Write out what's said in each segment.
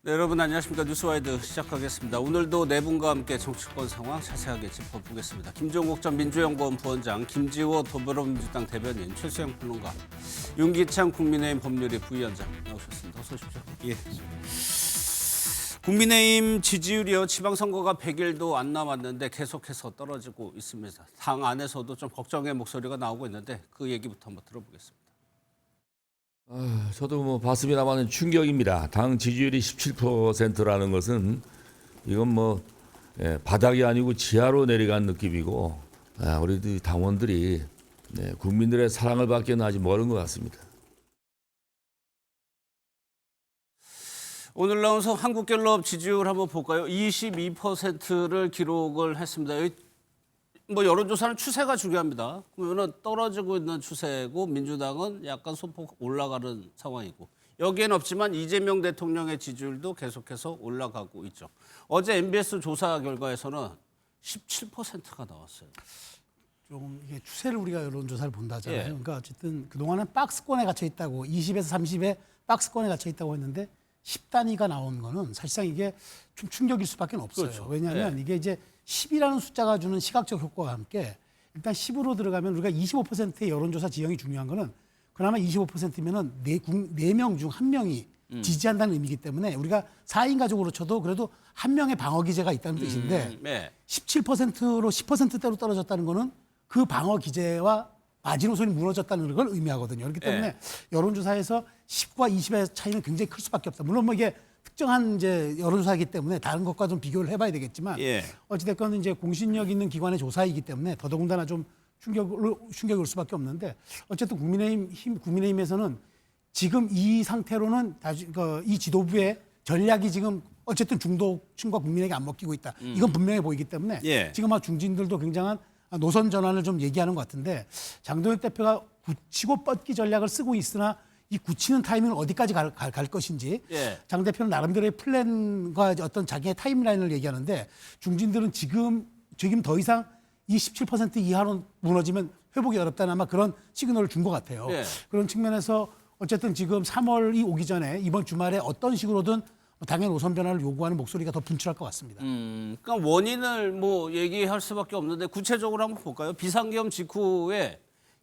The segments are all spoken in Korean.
네, 여러분 안녕하십니까. 뉴스와이드 시작하겠습니다. 오늘도 네 분과 함께 정치권 상황 자세하게 짚어보겠습니다. 김종국 전 민주연구원 부원장, 김지호 더불어민주당 대변인, 최수영 평론가, 윤기찬 국민의힘 법률위 부위원장 나오셨습니다. 어서 오십시오. 예. 국민의힘 지지율이요. 지방선거가 100일도 안 남았는데 계속해서 떨어지고 있습니다. 당 안에서도 좀 걱정의 목소리가 나오고 있는데 그 얘기부터 한번 들어보겠습니다. 저도 뭐 봤습니다만 충격입니다. 당 지지율이 17%라는 것은 이건 바닥이 아니고 지하로 내려간 느낌이고 우리 당원들이 국민들의 사랑을 받기는 아직 멀은 것 같습니다. 오늘 나온 한국갤럽 지지율 한번 볼까요? 22%를 기록을 했습니다. 여론조사는 추세가 중요합니다. 그러면 떨어지고 있는 추세고 민주당은 약간 소폭 올라가는 상황이고 여기엔 없지만 이재명 대통령의 지지율도 계속해서 올라가고 있죠. 어제 MBS 조사 결과에서는 17%가 나왔어요. 좀 이게 추세를 우리가 여론조사를 본다잖아요. 예. 그러니까 어쨌든 그동안은 박스권에 갇혀 있다고 20에서 30에 박스권에 갇혀 있다고 했는데 10단위가 나온 거는 사실상 이게 좀 충격일 수밖에 없어요. 그렇죠. 왜냐하면 예. 이게 이제 10이라는 숫자가 주는 시각적 효과와 함께 일단 10으로 들어가면 우리가 25%의 여론조사 지형이 중요한 거는 그나마 25%면은 4명 중 1명이 지지한다는 의미이기 때문에 우리가 4인 가족으로 쳐도 그래도 한 명의 방어 기제가 있다는 뜻인데 네. 17%로 10%대로 떨어졌다는 거는 그 방어 기제와 마지노선이 무너졌다는 걸 의미하거든요. 그렇기 때문에 여론조사에서 10과 20의 차이는 굉장히 클 수밖에 없다. 물론 이게 특정한 이제 여론조사이기 때문에 다른 것과 좀 비교를 해봐야 되겠지만 예. 어찌됐건 이제 공신력 있는 기관의 조사이기 때문에 더더군다나 좀 충격이 올 수밖에 없는데 어쨌든 국민의힘에서는 지금 이 상태로는 이 지도부의 전략이 지금 어쨌든 중도층과 국민에게 안 먹히고 있다. 이건 분명해 보이기 때문에 예. 지금 중진들도 굉장한 노선 전환을 좀 얘기하는 것 같은데 장동혁 대표가 굳히고 뻗기 전략을 쓰고 있으나 이 굳히는 타이밍을 어디까지 갈 것인지 예. 장 대표는 나름대로의 플랜과 어떤 자기의 타임라인을 얘기하는데 중진들은 지금 더 이상 이 17% 이하로 무너지면 회복이 어렵다는 아마 그런 시그널을 준 것 같아요. 예. 그런 측면에서 어쨌든 지금 3월이 오기 전에 이번 주말에 어떤 식으로든 당연 노선 변화를 요구하는 목소리가 더 분출할 것 같습니다. 그러니까 원인을 얘기할 수밖에 없는데 구체적으로 한번 볼까요? 비상계엄 직후에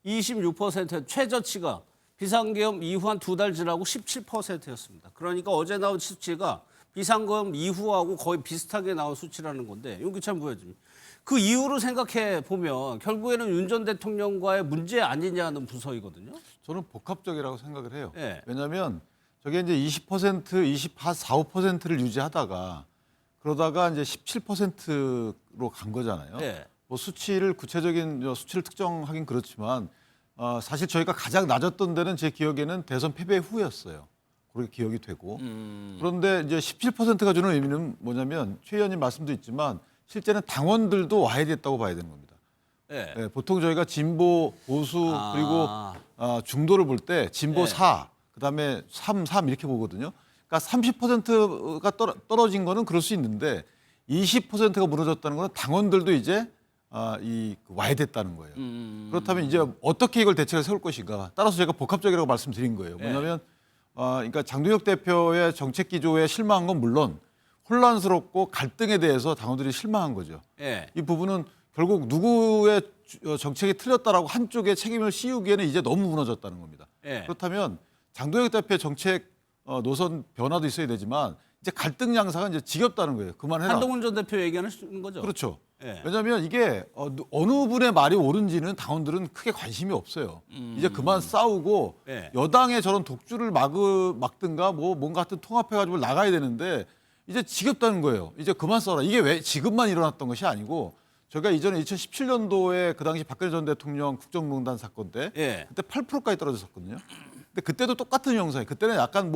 26% 최저치가 비상계엄 이후 한 2달 지나고 17%였습니다. 그러니까 어제 나온 수치가 비상계엄 이후하고 거의 비슷하게 나온 수치라는 건데 윤기찬 부회장님. 그 이유로 생각해 보면 결국에는 윤 전 대통령과의 문제 아니냐는 부서이거든요. 저는 복합적이라고 생각을 해요. 예. 왜냐하면 저게 이제 20%, 24, 5%를 유지하다가 그러다가 이제 17%로 간 거잖아요. 예. 수치를 구체적인 수치를 특정하긴 그렇지만 사실 저희가 가장 낮았던 데는 제 기억에는 대선 패배 후였어요. 그렇게 기억이 되고. 그런데 이제 17%가 주는 의미는 뭐냐면 최 의원님 말씀도 있지만 실제는 당원들도 와야 됐다고 봐야 되는 겁니다. 예. 예, 보통 저희가 진보, 보수 그리고 중도를 볼 때 진보 예. 4, 그다음에 3 이렇게 보거든요. 그러니까 30%가 떨어진 거는 그럴 수 있는데 20%가 무너졌다는 거는 당원들도 이제 와야 됐다는 거예요. 그렇다면 이제 어떻게 이걸 대책을 세울 것인가. 따라서 제가 복합적이라고 말씀드린 거예요. 뭐냐면 그러니까 장동혁 대표의 정책 기조에 실망한 건 물론 혼란스럽고 갈등에 대해서 당원들이 실망한 거죠. 예. 이 부분은 결국 누구의 정책이 틀렸다라고 한쪽에 책임을 씌우기에는 이제 너무 무너졌다는 겁니다. 예. 그렇다면 장동혁 대표의 정책 노선 변화도 있어야 되지만 이제 갈등 양상은 이제 지겹다는 거예요. 그만해라. 한동훈 전 대표 얘기하는 거죠. 그렇죠. 예. 왜냐하면 이게 어느 분의 말이 옳은지는 당원들은 크게 관심이 없어요. 이제 그만 싸우고 예. 여당의 저런 독주를 막든가 뭔가 하여튼 통합해가지고 나가야 되는데 이제 지겹다는 거예요. 이제 그만 싸워라. 이게 왜 지금만 일어났던 것이 아니고 저희가 이전에 2017년도에 그 당시 박근혜 전 대통령 국정농단 사건 때 예. 그때 8%까지 떨어졌었거든요. 근데 그때도 똑같은 형상이에요. 그때는 약간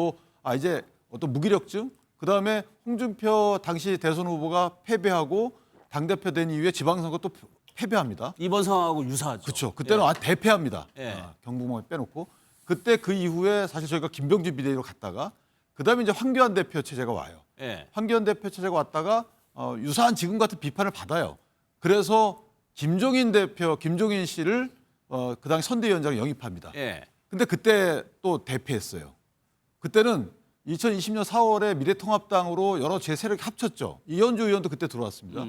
이제 어떤 무기력증, 그다음에 홍준표 당시 대선 후보가 패배하고 당대표 된 이후에 지방선거 또 패배합니다. 이번 상황하고 유사하죠. 그렇죠. 그때는 대패합니다. 예. 경북만 빼놓고. 그때 그 이후에 사실 저희가 김병준 비대위로 갔다가 그다음에 이제 황교안 대표 체제가 와요. 예. 황교안 대표 체제가 왔다가 유사한 지금 같은 비판을 받아요. 그래서 김종인 씨를 그 당시 선대위원장을 영입합니다. 예. 근데 그때 또 대패했어요. 그때는 2020년 4월에 미래통합당으로 여러 제 세력이 합쳤죠. 이현주 의원도 그때 들어왔습니다.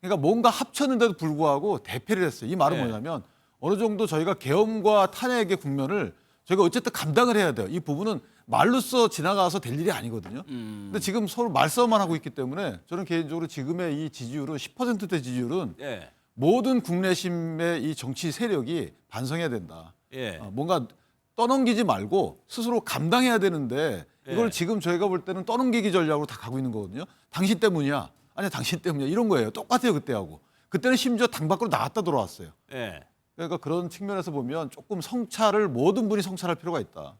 그러니까 뭔가 합쳤는데도 불구하고 대패를 했어요. 이 말은 네. 뭐냐면 어느 정도 저희가 계엄과 탄핵의 국면을 저희가 어쨌든 감당을 해야 돼요. 이 부분은 말로써 지나가서 될 일이 아니거든요. 근데 지금 서로 말싸움만 하고 있기 때문에 저는 개인적으로 지금의 이 지지율은 10%대 지지율은 예. 모든 국내심의 이 정치 세력이 반성해야 된다. 예. 뭔가 떠넘기지 말고 스스로 감당해야 되는데 이걸 예. 지금 저희가 볼 때는 떠넘기기 전략으로 다 가고 있는 거거든요. 당신 때문이야. 아니 당신 때문이야. 이런 거예요. 똑같아요 그때하고. 그때는 심지어 당 밖으로 나갔다 들어왔어요. 예. 그러니까 그런 측면에서 보면 조금 성찰을 모든 분이 성찰할 필요가 있다.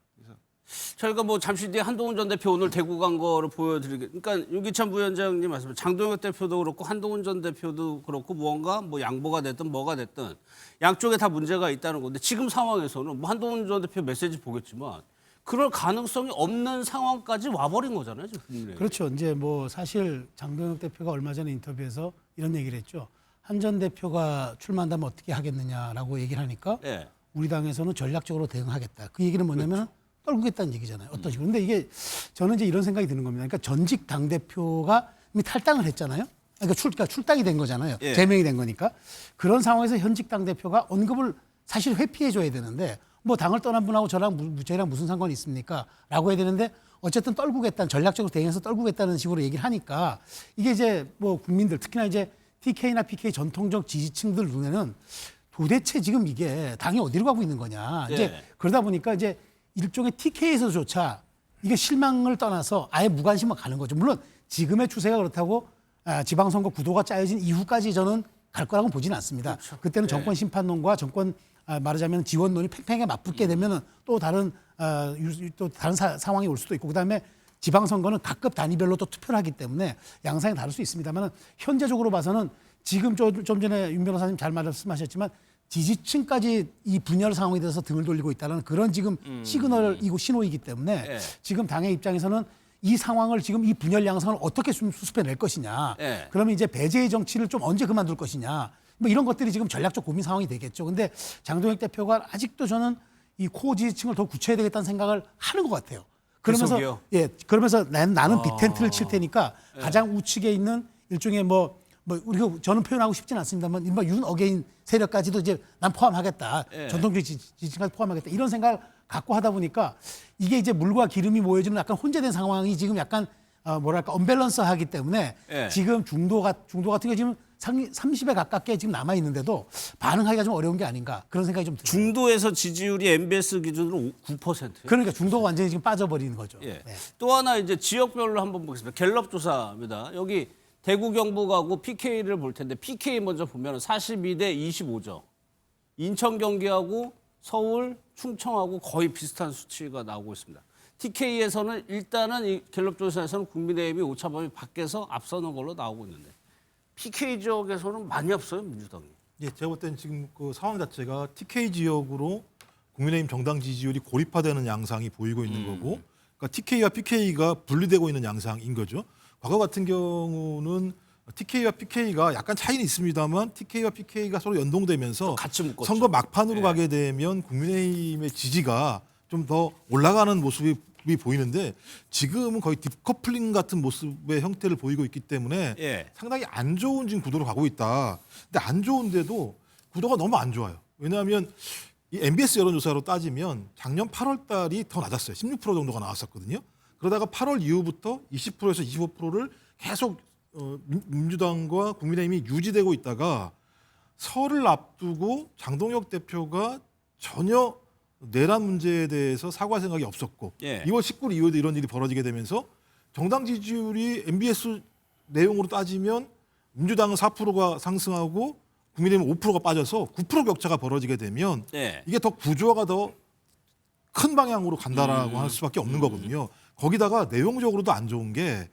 저희가 뭐 잠시 뒤에 한동훈 전 대표 오늘 대구 간 거를 보여드리겠. 그러니까 윤기찬 부위원장님 말씀, 장동혁 대표도 그렇고 한동훈 전 대표도 그렇고 무언가 뭐 양보가 됐든 뭐가 됐든 양쪽에 다 문제가 있다는 건데 지금 상황에서는 뭐 한동훈 전 대표 메시지 보겠지만 그럴 가능성이 없는 상황까지 와버린 거잖아요 지금. 그렇죠. 이제 뭐 사실 장동혁 대표가 얼마 전에 인터뷰에서 이런 얘기를 했죠. 한 전 대표가 출마한다면 어떻게 하겠느냐라고 얘기를 하니까 예. 우리 당에서는 전략적으로 대응하겠다. 그 얘기는 뭐냐면 떨구겠다는 얘기잖아요. 어떤 식으로. 근데 이게 저는 이제 이런 생각이 드는 겁니다. 그러니까 전직 당대표가 이미 탈당을 했잖아요. 그러니까 출당이 된 거잖아요. 예. 제명이 된 거니까. 그런 상황에서 현직 당대표가 언급을 사실 회피해 줘야 되는데 뭐 당을 떠난 분하고 저희랑 무슨 상관이 있습니까? 라고 해야 되는데 어쨌든 떨구겠다는 전략적으로 대응해서 떨구겠다는 식으로 얘기를 하니까 이게 이제 뭐 국민들 특히나 이제 TK나 PK 전통적 지지층들 눈에는 도대체 지금 이게 당이 어디로 가고 있는 거냐. 이제 예. 그러다 보니까 이제 일종의 TK에서조차 이게 실망을 떠나서 아예 무관심을 가는 거죠. 물론 지금의 추세가 그렇다고 지방선거 구도가 짜여진 이후까지 저는 갈 거라고 보지는 않습니다. 그렇죠. 그때는 정권 심판론과 정권 말하자면 지원론이 팽팽하게 맞붙게 되면은 또 다른 상황이 올 수도 있고 그다음에 지방선거는 각급 단위별로 또 투표를 하기 때문에 양상이 다를 수 있습니다만 현재적으로 봐서는 지금 좀 전에 윤 변호사님 잘 말씀하셨지만 지지층까지 이 분열 상황에 대해서 등을 돌리고 있다는 그런 지금 시그널이고 신호이기 때문에 예. 지금 당의 입장에서는 이 상황을 지금 이 분열 양상을 어떻게 수습해낼 것이냐. 예. 그러면 이제 배제의 정치를 좀 언제 그만둘 것이냐. 뭐 이런 것들이 지금 전략적 고민 상황이 되겠죠. 근데 장동혁 대표가 아직도 저는 이 코어 지지층을 더 굳혀야 되겠다는 생각을 하는 것 같아요. 그러면서 계속이요? 그러면서 나는 빅텐트를 칠 테니까 가장 우측에 있는 일종의 우리가 저는 표현하고 싶지는 않습니다만 이른바 윤 어게인 세력까지도 이제 난 포함하겠다. 예. 전통적 지지층까지 포함하겠다. 이런 생각을 갖고 하다 보니까 이게 이제 물과 기름이 모여지는 약간 혼재된 상황이 지금 약간 언밸런스하기 때문에 예. 지금 중도 같은 게 지금 30에 가깝게 지금 남아 있는데도 반응하기가 좀 어려운 게 아닌가 그런 생각이 좀 들어요. 중도에서 지지율이 MBS 기준으로 9%예요. 그러니까 중도가 완전히 지금 빠져버리는 거죠. 예. 네. 또 하나 이제 지역별로 한번 보겠습니다. 갤럽 조사입니다. 여기 대구 경북하고 PK를 볼 텐데 PK 먼저 보면 42대 25죠. 인천 경기하고 서울, 충청하고 거의 비슷한 수치가 나오고 있습니다. TK에서는 일단은 이 갤럽 조사에서는 국민의힘이 오차범위 밖에서 앞서는 걸로 나오고 있는데 PK 지역에서는 많이 앞서요 민주당이. 예, 제가 볼 때는 지금 그 상황 자체가 TK 지역으로 국민의힘 정당 지지율이 고립화되는 양상이 보이고 있는 거고, 그러니까 TK와 PK가 분리되고 있는 양상인 거죠. 과거 같은 경우는 TK와 PK가 약간 차이는 있습니다만 TK와 PK가 서로 연동되면서 같이 묶었죠. 선거 막판으로 예. 가게 되면 국민의힘의 지지가 좀 더 올라가는 모습이 보이는데 지금은 거의 딥커플링 같은 모습의 형태를 보이고 있기 때문에 예. 상당히 안 좋은 지금 구도로 가고 있다. 근데 안 좋은데도 구도가 너무 안 좋아요. 왜냐하면 이 MBS 여론조사로 따지면 작년 8월 달이 더 낮았어요. 16% 정도가 나왔었거든요. 그러다가 8월 이후부터 20%에서 25%를 계속 민주당과 국민의힘이 유지되고 있다가 설을 앞두고 장동혁 대표가 전혀 내란 문제에 대해서 사과 생각이 없었고 예. 2월 19일 이후에도 이런 일이 벌어지게 되면서 정당 지지율이 MBS 내용으로 따지면 민주당은 4%가 상승하고 국민의힘은 5%가 빠져서 9% 격차가 벌어지게 되면 예. 이게 더 구조화가 더 큰 방향으로 간다라고 할 수밖에 없는 거거든요. 거기다가 내용적으로도 안 좋은 게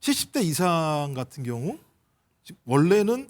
70대 이상 같은 경우 원래는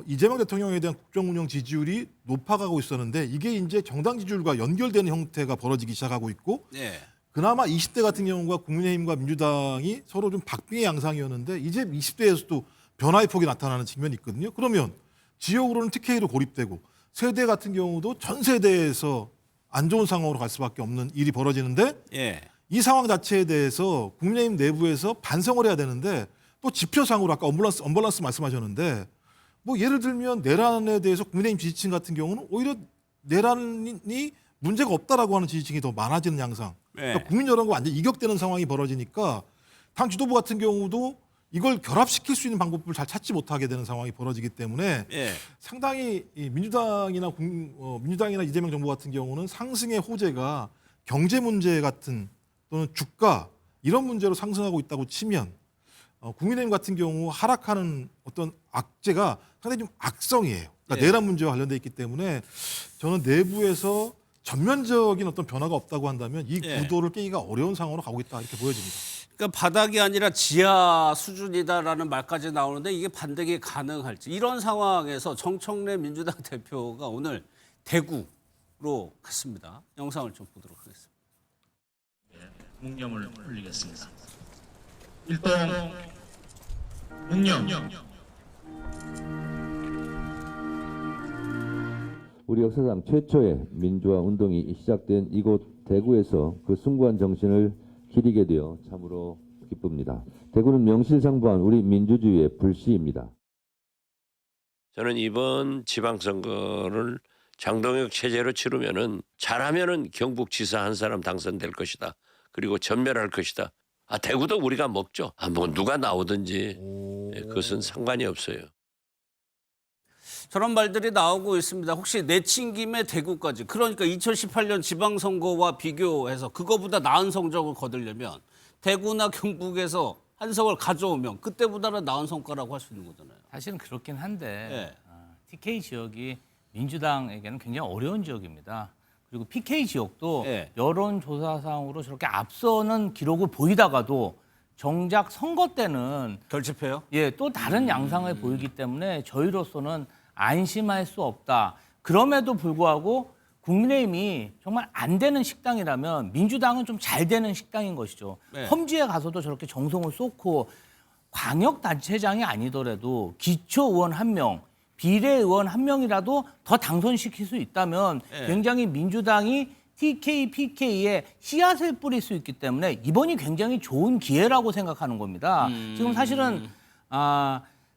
이재명 대통령에 대한 국정운영 지지율이 높아가고 있었는데 이게 이제 정당 지지율과 연결되는 형태가 벌어지기 시작하고 있고 예. 그나마 20대 같은 경우가 국민의힘과 민주당이 서로 좀 박빙의 양상이었는데 이제 20대에서도 변화의 폭이 나타나는 측면이 있거든요. 그러면 지역으로는 TK로 고립되고 세대 같은 경우도 전 세대에서 안 좋은 상황으로 갈 수밖에 없는 일이 벌어지는데 예. 이 상황 자체에 대해서 국민의힘 내부에서 반성을 해야 되는데 또 지표상으로 아까 언밸런스 말씀하셨는데 뭐 예를 들면 내란에 대해서 국민의힘 지지층 같은 경우는 오히려 내란이 문제가 없다라고 하는 지지층이 더 많아지는 양상. 그러니까 국민 여론과 완전 이격되는 상황이 벌어지니까 당 지도부 같은 경우도 이걸 결합시킬 수 있는 방법을 잘 찾지 못하게 되는 상황이 벌어지기 때문에 상당히 이 민주당이나 이재명 정부 같은 경우는 상승의 호재가 경제 문제 같은 또는 주가 이런 문제로 상승하고 있다고 치면 국민의힘 같은 경우 하락하는 어떤 악재가 상당히 좀 악성이에요. 그러니까 내란 문제와 관련돼 있기 때문에 저는 내부에서 전면적인 어떤 변화가 없다고 한다면 이 구도를 깨기가 어려운 상황으로 가고 있다 이렇게 보여집니다. 그러니까 바닥이 아니라 지하 수준이다라는 말까지 나오는데 이게 반등이 가능할지 이런 상황에서 정청래 민주당 대표가 오늘 대구로 갔습니다. 영상을 좀 보도록 하겠습니다. 묵념을 올리겠습니다. 일동 묵념. 우리 역사상 최초의 민주화 운동이 시작된 이곳 대구에서 그 숭고한 정신을 기리게 되어 참으로 기쁩니다. 대구는 명실상부한 우리 민주주의의 불씨입니다. 저는 이번 지방선거를 장동혁 체제로 치르면은 잘하면은 경북지사 한 사람 당선될 것이다. 그리고 전멸할 것이다. 대구도 우리가 먹죠. 뭐 누가 나오든지 그것은 상관이 없어요. 저런 말들이 나오고 있습니다. 혹시 내친 김에 대구까지. 그러니까 2018년 지방선거와 비교해서 그거보다 나은 성적을 거두려면 대구나 경북에서 한석을 가져오면 그때보다는 나은 성과라고 할 수 있는 거잖아요. 사실은 그렇긴 한데 TK 지역이 민주당에게는 굉장히 어려운 지역입니다. 그리고 PK 지역도 여론조사상으로 저렇게 앞서는 기록을 보이다가도 정작 선거 때는 결집해요? 또 다른 양상을 보이기 때문에 저희로서는 안심할 수 없다. 그럼에도 불구하고 국민의힘이 정말 안 되는 식당이라면 민주당은 좀 잘 되는 식당인 것이죠. 험지에 가서도 저렇게 정성을 쏟고 광역단체장이 아니더라도 기초의원 1명, 비례의원 1명이라도 더 당선시킬 수 있다면 굉장히 민주당이 TK, PK에 씨앗을 뿌릴 수 있기 때문에 이번이 굉장히 좋은 기회라고 생각하는 겁니다. 지금 사실은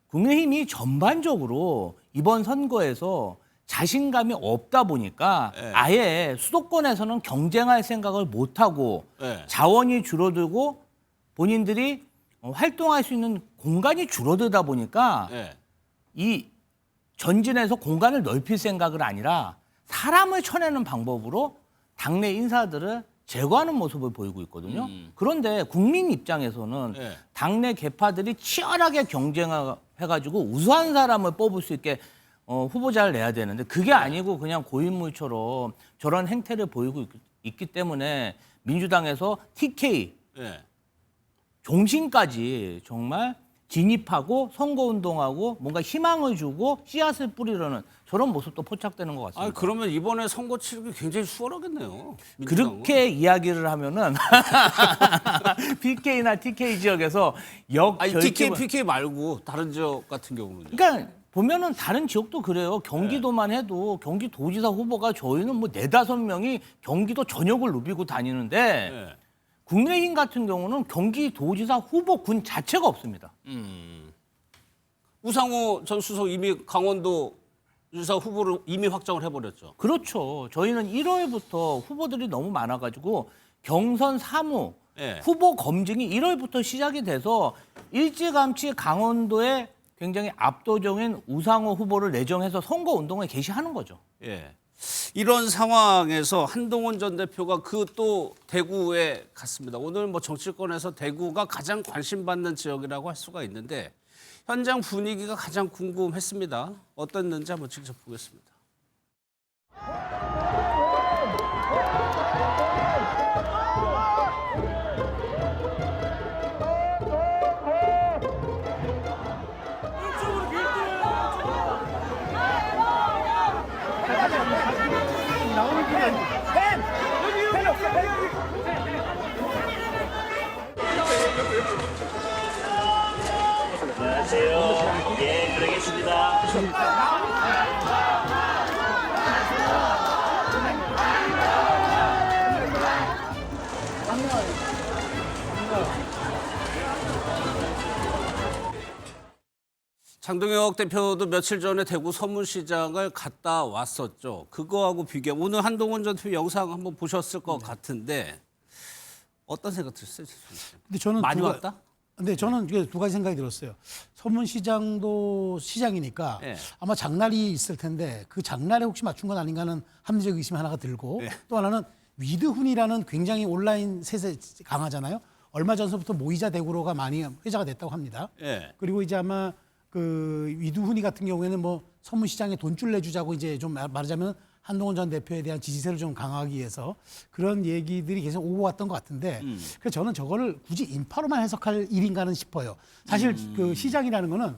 국민의힘이 전반적으로 이번 선거에서 자신감이 없다 보니까 아예 수도권에서는 경쟁할 생각을 못하고 자원이 줄어들고 본인들이 활동할 수 있는 공간이 줄어들다 보니까 이 전진해서 공간을 넓힐 생각을 아니라 사람을 쳐내는 방법으로 당내 인사들을 제거하는 모습을 보이고 있거든요. 그런데 국민 입장에서는 당내 계파들이 치열하게 경쟁해가지고 우수한 사람을 뽑을 수 있게 후보자를 내야 되는데 그게 아니고 그냥 고인물처럼 저런 행태를 보이고 있기 때문에 민주당에서 TK 종신까지 정말 진입하고 선거운동하고 뭔가 희망을 주고 씨앗을 뿌리려는 저런 모습도 포착되는 것 같습니다. 그러면 이번에 선거 치르기 굉장히 수월하겠네요. 민주당은. 그렇게 이야기를 하면은 PK나 TK 지역에서 TK, PK 말고 다른 지역 같은 경우는요. 그러니까 보면은 다른 지역도 그래요. 경기도만 해도 경기도지사 후보가 저희는 뭐 4-5명이 경기도 전역을 누비고 다니는데 국민의힘 같은 경우는 경기도지사 후보군 자체가 없습니다. 우상호 전 수석 이미 강원도 지사 후보를 이미 확정을 해버렸죠. 그렇죠. 저희는 1월부터 후보들이 너무 많아가지고 경선 사무 후보 검증이 1월부터 시작이 돼서 일찌감치 강원도에 굉장히 압도적인 우상호 후보를 내정해서 선거 운동에 개시하는 거죠. 이런 상황에서 한동훈 전 대표가 그 또 대구에 갔습니다. 오늘 뭐 정치권에서 대구가 가장 관심받는 지역이라고 할 수가 있는데 현장 분위기가 가장 궁금했습니다. 어땠는지 한번 직접 보겠습니다. 안녕하세요. 예, 그러겠습니다. 장동혁 대표도 며칠 전에 대구 서문시장을 갔다 왔었죠. 그거하고 비교. 오늘 한동훈 전 대표 영상 한번 보셨을 것 같은데 어떤 생각 드셨어요? 근데 저는 많이 왔다? 근데 저는 이게 두 가지 생각이 들었어요. 서문시장도 시장이니까 네. 아마 장날이 있을 텐데 그 장날에 혹시 맞춘 건 아닌가 하는 합리적 의심이 하나가 들고 네. 또 하나는 위드훈이라는 굉장히 온라인 세세 강하잖아요. 얼마 전서부터 모이자 대구로가 많이 회자가 됐다고 합니다. 예. 그리고 이제 아마 그 위두훈이 같은 경우에는 뭐 서문시장에 돈줄 내주자고 이제 좀 말하자면 한동훈 전 대표에 대한 지지세를 좀 강화하기 위해서 그런 얘기들이 계속 오고 왔던 것 같은데 그래서 저는 저거를 굳이 인파로만 해석할 일인가는 싶어요. 사실 그 시장이라는 거는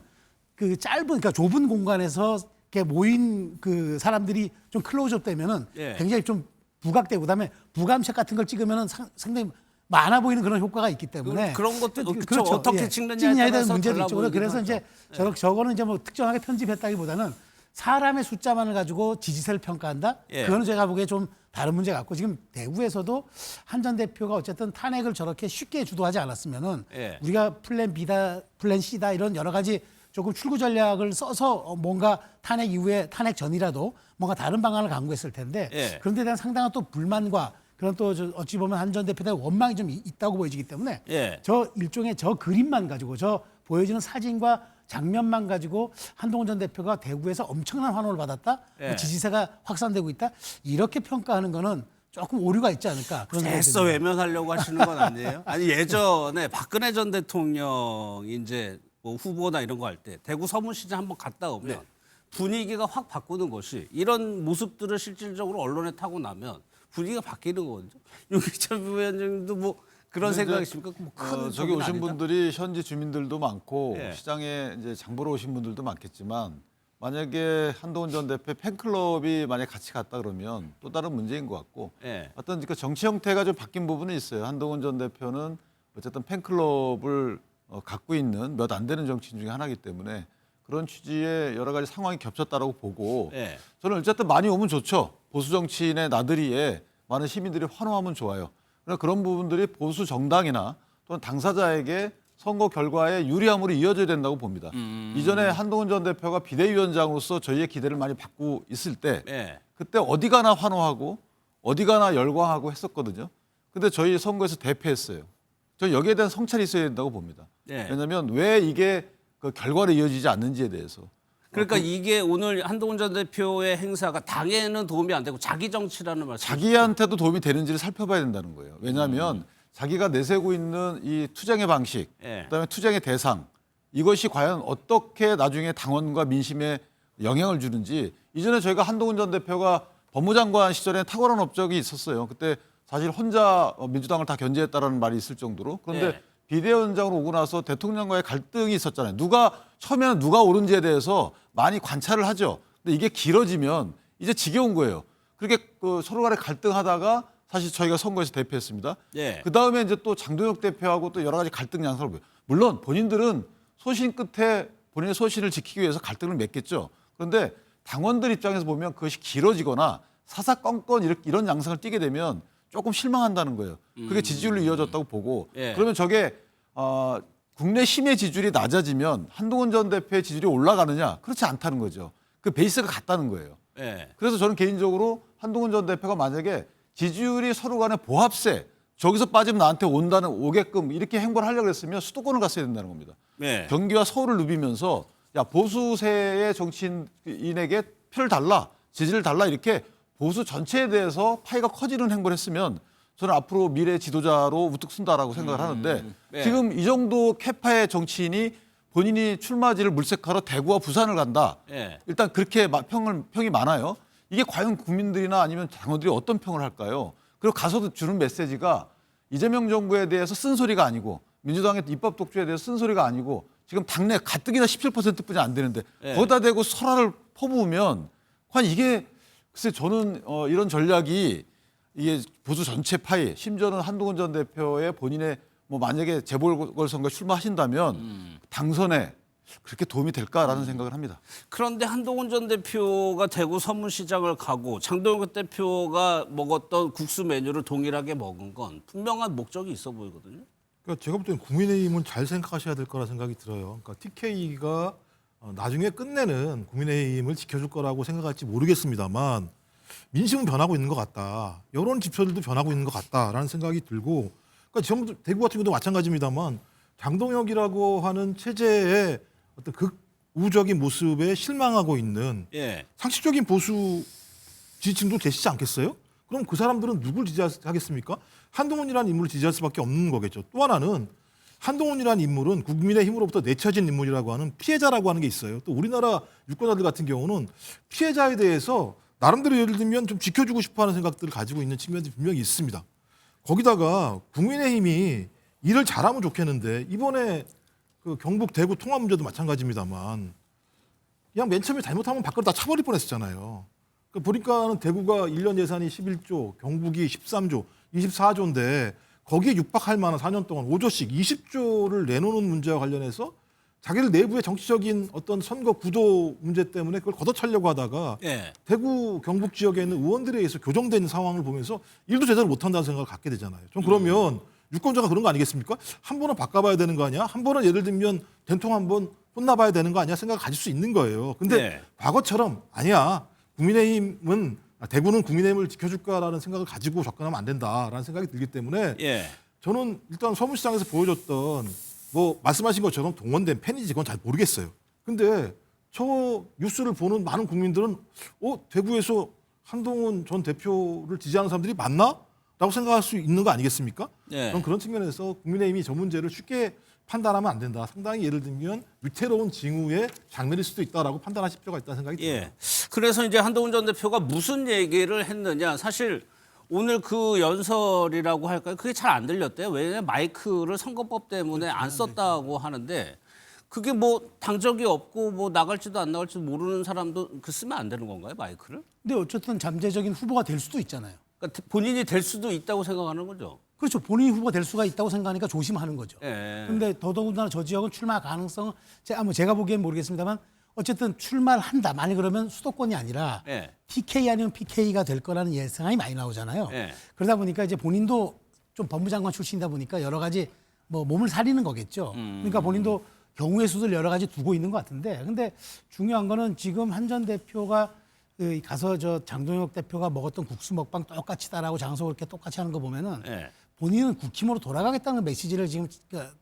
그 짧은 그러니까 좁은 공간에서 이렇게 모인 그 사람들이 좀 클로즈업 되면은 예. 굉장히 좀 부각되고 그다음에 부감색 같은 걸 찍으면은 상당히 많아 보이는 그런 효과가 있기 때문에 그런 것도 그렇죠. 그렇죠. 어떻게 예. 찍느냐에 대한 따라서 문제도 달라 있죠. 보이긴 그래서 하죠. 이제 저거는 이제 뭐 특정하게 편집했다기보다는 사람의 숫자만을 가지고 지지세를 평가한다. 예. 그거는 제가 보기에 좀 다른 문제 같고 지금 대구에서도 한 전 대표가 어쨌든 탄핵을 저렇게 쉽게 주도하지 않았으면은 예. 우리가 플랜 B다, 플랜 C다 이런 여러 가지 조금 출구 전략을 써서 뭔가 탄핵 이후에 탄핵 전이라도 뭔가 다른 방안을 강구했을 텐데 예. 그런 데 대한 상당한 또 불만과 그런 또 어찌 보면 한 전 대표에 대한 원망이 좀 있다고 보여지기 때문에 예. 저 일종의 저 그림만 가지고 저 보여지는 사진과 장면만 가지고 한동훈 전 대표가 대구에서 엄청난 환호를 받았다. 예. 지지세가 확산되고 있다. 이렇게 평가하는 거는 조금 오류가 있지 않을까. 그런 생각이 애써 듭니다. 외면하려고 하시는 건 아니에요? 아니 예전에 박근혜 전 대통령 이제 뭐 후보나 이런 거 할 때 대구 서문시장 한번 갔다 오면 분위기가 확 바꾸는 것이 이런 모습들을 실질적으로 언론에 타고 나면 분위기가 바뀌는 거거든요. 윤기철 부위원장도 뭐 그런 근데 생각이십니까? 뭐 큰 저기 소리는 오신 아니다? 분들이 현지 주민들도 많고 예. 시장에 이제 장 보러 오신 분들도 많겠지만 만약에 한동훈 전 대표 팬클럽이 만약 같이 갔다 그러면 또 다른 문제인 것 같고 예. 어떤 그 정치 형태가 좀 바뀐 부분은 있어요. 한동훈 전 대표는 어쨌든 팬클럽을 갖고 있는 몇 안 되는 정치인 중에 하나이기 때문에 그런 취지의 여러 가지 상황이 겹쳤다라고 보고 예. 저는 어쨌든 많이 오면 좋죠. 보수 정치인의 나들이에 많은 시민들이 환호하면 좋아요. 그러나 그런 부분들이 보수 정당이나 또는 당사자에게 선거 결과에 유리함으로 이어져야 된다고 봅니다. 이전에 한동훈 전 대표가 비대위원장으로서 저희의 기대를 많이 받고 있을 때 예. 그때 어디 가나 환호하고 어디 가나 열광하고 했었거든요. 근데 저희 선거에서 대패했어요. 저 여기에 대한 성찰이 있어야 된다고 봅니다. 예. 왜냐하면 왜 이게 그 결과로 이어지지 않는지에 대해서. 그러니까 이게 오늘 한동훈 전 대표의 행사가 당에는 도움이 안 되고 자기 정치라는 말씀. 자기한테도 도움이 되는지를 살펴봐야 된다는 거예요. 왜냐하면 자기가 내세우고 있는 이 투쟁의 방식, 예. 그다음에 투쟁의 대상, 이것이 과연 어떻게 나중에 당원과 민심에 영향을 주는지. 이전에 저희가 한동훈 전 대표가 법무장관 시절에 탁월한 업적이 있었어요. 그때 사실 혼자 민주당을 다 견제했다라는 말이 있을 정도로. 그런데 예. 비대위원장으로 오고 나서 대통령과의 갈등이 있었잖아요. 처음에는 누가 옳은지에 대해서 많이 관찰을 하죠. 근데 이게 길어지면 이제 지겨운 거예요. 그렇게 서로 간에 갈등하다가 사실 저희가 선거에서 대패했습니다. 예. 그 다음에 이제 또 장동혁 대표하고 또 여러 가지 갈등 양상을 보여요. 물론 본인들은 소신 끝에 본인의 소신을 지키기 위해서 갈등을 맺겠죠. 그런데 당원들 입장에서 보면 그것이 길어지거나 사사건건 이런 양상을 띠게 되면 조금 실망한다는 거예요. 그게 지지율로 이어졌다고 보고 예. 그러면 저게 국내 심의 지지율이 낮아지면 한동훈 전 대표의 지지율이 올라가느냐? 그렇지 않다는 거죠. 그 베이스가 같다는 거예요. 예. 그래서 저는 개인적으로 한동훈 전 대표가 만약에 지지율이 서로 간에 보합세 저기서 빠지면 나한테 오게끔 이렇게 행보를 하려고 했으면 수도권을 갔어야 된다는 겁니다. 예. 경기와 서울을 누비면서 야 보수세의 정치인에게 표를 달라 지지를 달라 이렇게 보수 전체에 대해서 파이가 커지는 행보를 했으면 저는 앞으로 미래 지도자로 우뚝 쓴다라고 생각을 하는데 네. 지금 이 정도 캐파의 정치인이 본인이 출마지를 물색하러 대구와 부산을 간다. 예. 일단 그렇게 평이 많아요. 이게 과연 국민들이나 아니면 당원들이 어떤 평을 할까요? 그리고 가서도 주는 메시지가 이재명 정부에 대해서 쓴소리가 아니고 민주당의 입법 독주에 대해서 쓴소리가 아니고 지금 당내 가뜩이나 17%뿐이 안 되는데 네. 거기다 대고 설화를 퍼부으면 과연 이게 글쎄 저는 이런 전략이 이게 보수 전체 파이 심지어는 한동훈 전 대표의 본인의 뭐 만약에 재보궐선거에 출마하신다면 당선에 그렇게 도움이 될까라는 생각을 합니다. 그런데 한동훈 전 대표가 대구 서문시장을 가고 장동혁 대표가 먹었던 국수 메뉴를 동일하게 먹은 건 분명한 목적이 있어 보이거든요. 그러니까 제가 볼 때는 국민의힘은 잘 생각하셔야 될 거라 생각이 들어요. 그러니까 TK가 나중에 끝내는 국민의힘을 지켜줄 거라고 생각할지 모르겠습니다만 민심은 변하고 있는 것 같다. 여론 지표들도 변하고 있는 것 같다라는 생각이 들고 그러니까 전부 대구 같은 경우도 마찬가지입니다만 장동혁이라고 하는 체제의 어떤 극우적인 모습에 실망하고 있는 예. 상식적인 보수 지지층도 계시지 않겠어요? 그럼 그 사람들은 누굴 지지하겠습니까? 한동훈이라는 인물을 지지할 수밖에 없는 거겠죠. 또 하나는 한동훈이라는 인물은 국민의힘으로부터 내쳐진 인물이라고 하는 피해자라고 하는 게 있어요. 또 우리나라 유권자들 같은 경우는 피해자에 대해서 나름대로 예를 들면 좀 지켜주고 싶어하는 생각들을 가지고 있는 측면이 분명히 있습니다. 거기다가 국민의힘이 일을 잘하면 좋겠는데 이번에 그 경북 대구 통합 문제도 마찬가지입니다만 그냥 맨 처음에 잘못하면 밖으로 다 차버릴 뻔했었잖아요. 보니까는 대구가 1년 예산이 11조, 경북이 13조, 24조인데 거기에 육박할 만한 4년 동안 5조씩 20조를 내놓는 문제와 관련해서 자기들 내부의 정치적인 어떤 선거 구도 문제 때문에 그걸 걷어차려고 하다가 예. 대구 경북 지역에 있는 의원들에 의해서 교정된 상황을 보면서 일도 제대로 못한다는 생각을 갖게 되잖아요. 좀 그러면 유권자가 그런 거 아니겠습니까? 한 번은 바꿔봐야 되는 거 아니야? 한 번은 예를 들면 된통 한번 혼나봐야 되는 거 아니야? 생각을 가질 수 있는 거예요. 근데 네. 과거처럼 아니야. 국민의힘은 대구는 국민의힘을 지켜줄까라는 생각을 가지고 접근하면 안 된다라는 생각이 들기 때문에 예. 저는 일단 서울시장에서 보여줬던 뭐 말씀하신 것처럼 동원된 팬인지 그건 잘 모르겠어요. 근데 저 뉴스를 보는 많은 국민들은 대구에서 한동훈 전 대표를 지지하는 사람들이 맞나? 라고 생각할 수 있는 거 아니겠습니까? 예. 저는 그런 측면에서 국민의힘이 저 문제를 쉽게 판단하면 안 된다. 상당히 예를 들면 위태로운 징후의 장면일 수도 있다라고 판단하실 필요가 있다는 생각이 듭니다. 예. 그래서 이제 한동훈 전 대표가 무슨 얘기를 했느냐. 사실 오늘 그 연설이라고 할까요? 그게 잘 안 들렸대요. 왜냐하면 마이크를 선거법 때문에 안 썼다고 하는데 그게 뭐 당적이 없고 뭐 나갈지도 안 나갈지도 모르는 사람도 그 쓰면 안 되는 건가요? 마이크를? 근데 어쨌든 잠재적인 후보가 될 수도 있잖아요. 그러니까 본인이 될 수도 있다고 생각하는 거죠. 그렇죠. 본인이 후보가 될 수가 있다고 생각하니까 조심하는 거죠. 예. 그런데 더더군다나 저 지역은 출마 가능성은 제가 보기엔 모르겠습니다만 어쨌든 출마를 한다. 만약 그러면 수도권이 아니라 예. TK 아니면 PK가 될 거라는 예상이 많이 나오잖아요. 예. 그러다 보니까 이제 본인도 좀 법무장관 출신이다 보니까 여러 가지 뭐 몸을 사리는 거겠죠. 그러니까 본인도 경우의 수를 여러 가지 두고 있는 것 같은데 근데 중요한 거는 지금 한 전 대표가 가서 저 장동혁 대표가 먹었던 국수 먹방 똑같이다라고 장소 그렇게 똑같이 하는 거 보면은 예. 본인은 국힘으로 돌아가겠다는 메시지를 지금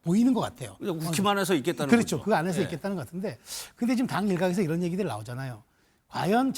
보이는 것 같아요. 국힘 안에서 있겠다는 그렇죠. 거죠. 그 안에서 예. 있겠다는 것 같은데 근데 지금 당 일각에서 이런 얘기들 나오잖아요. 과연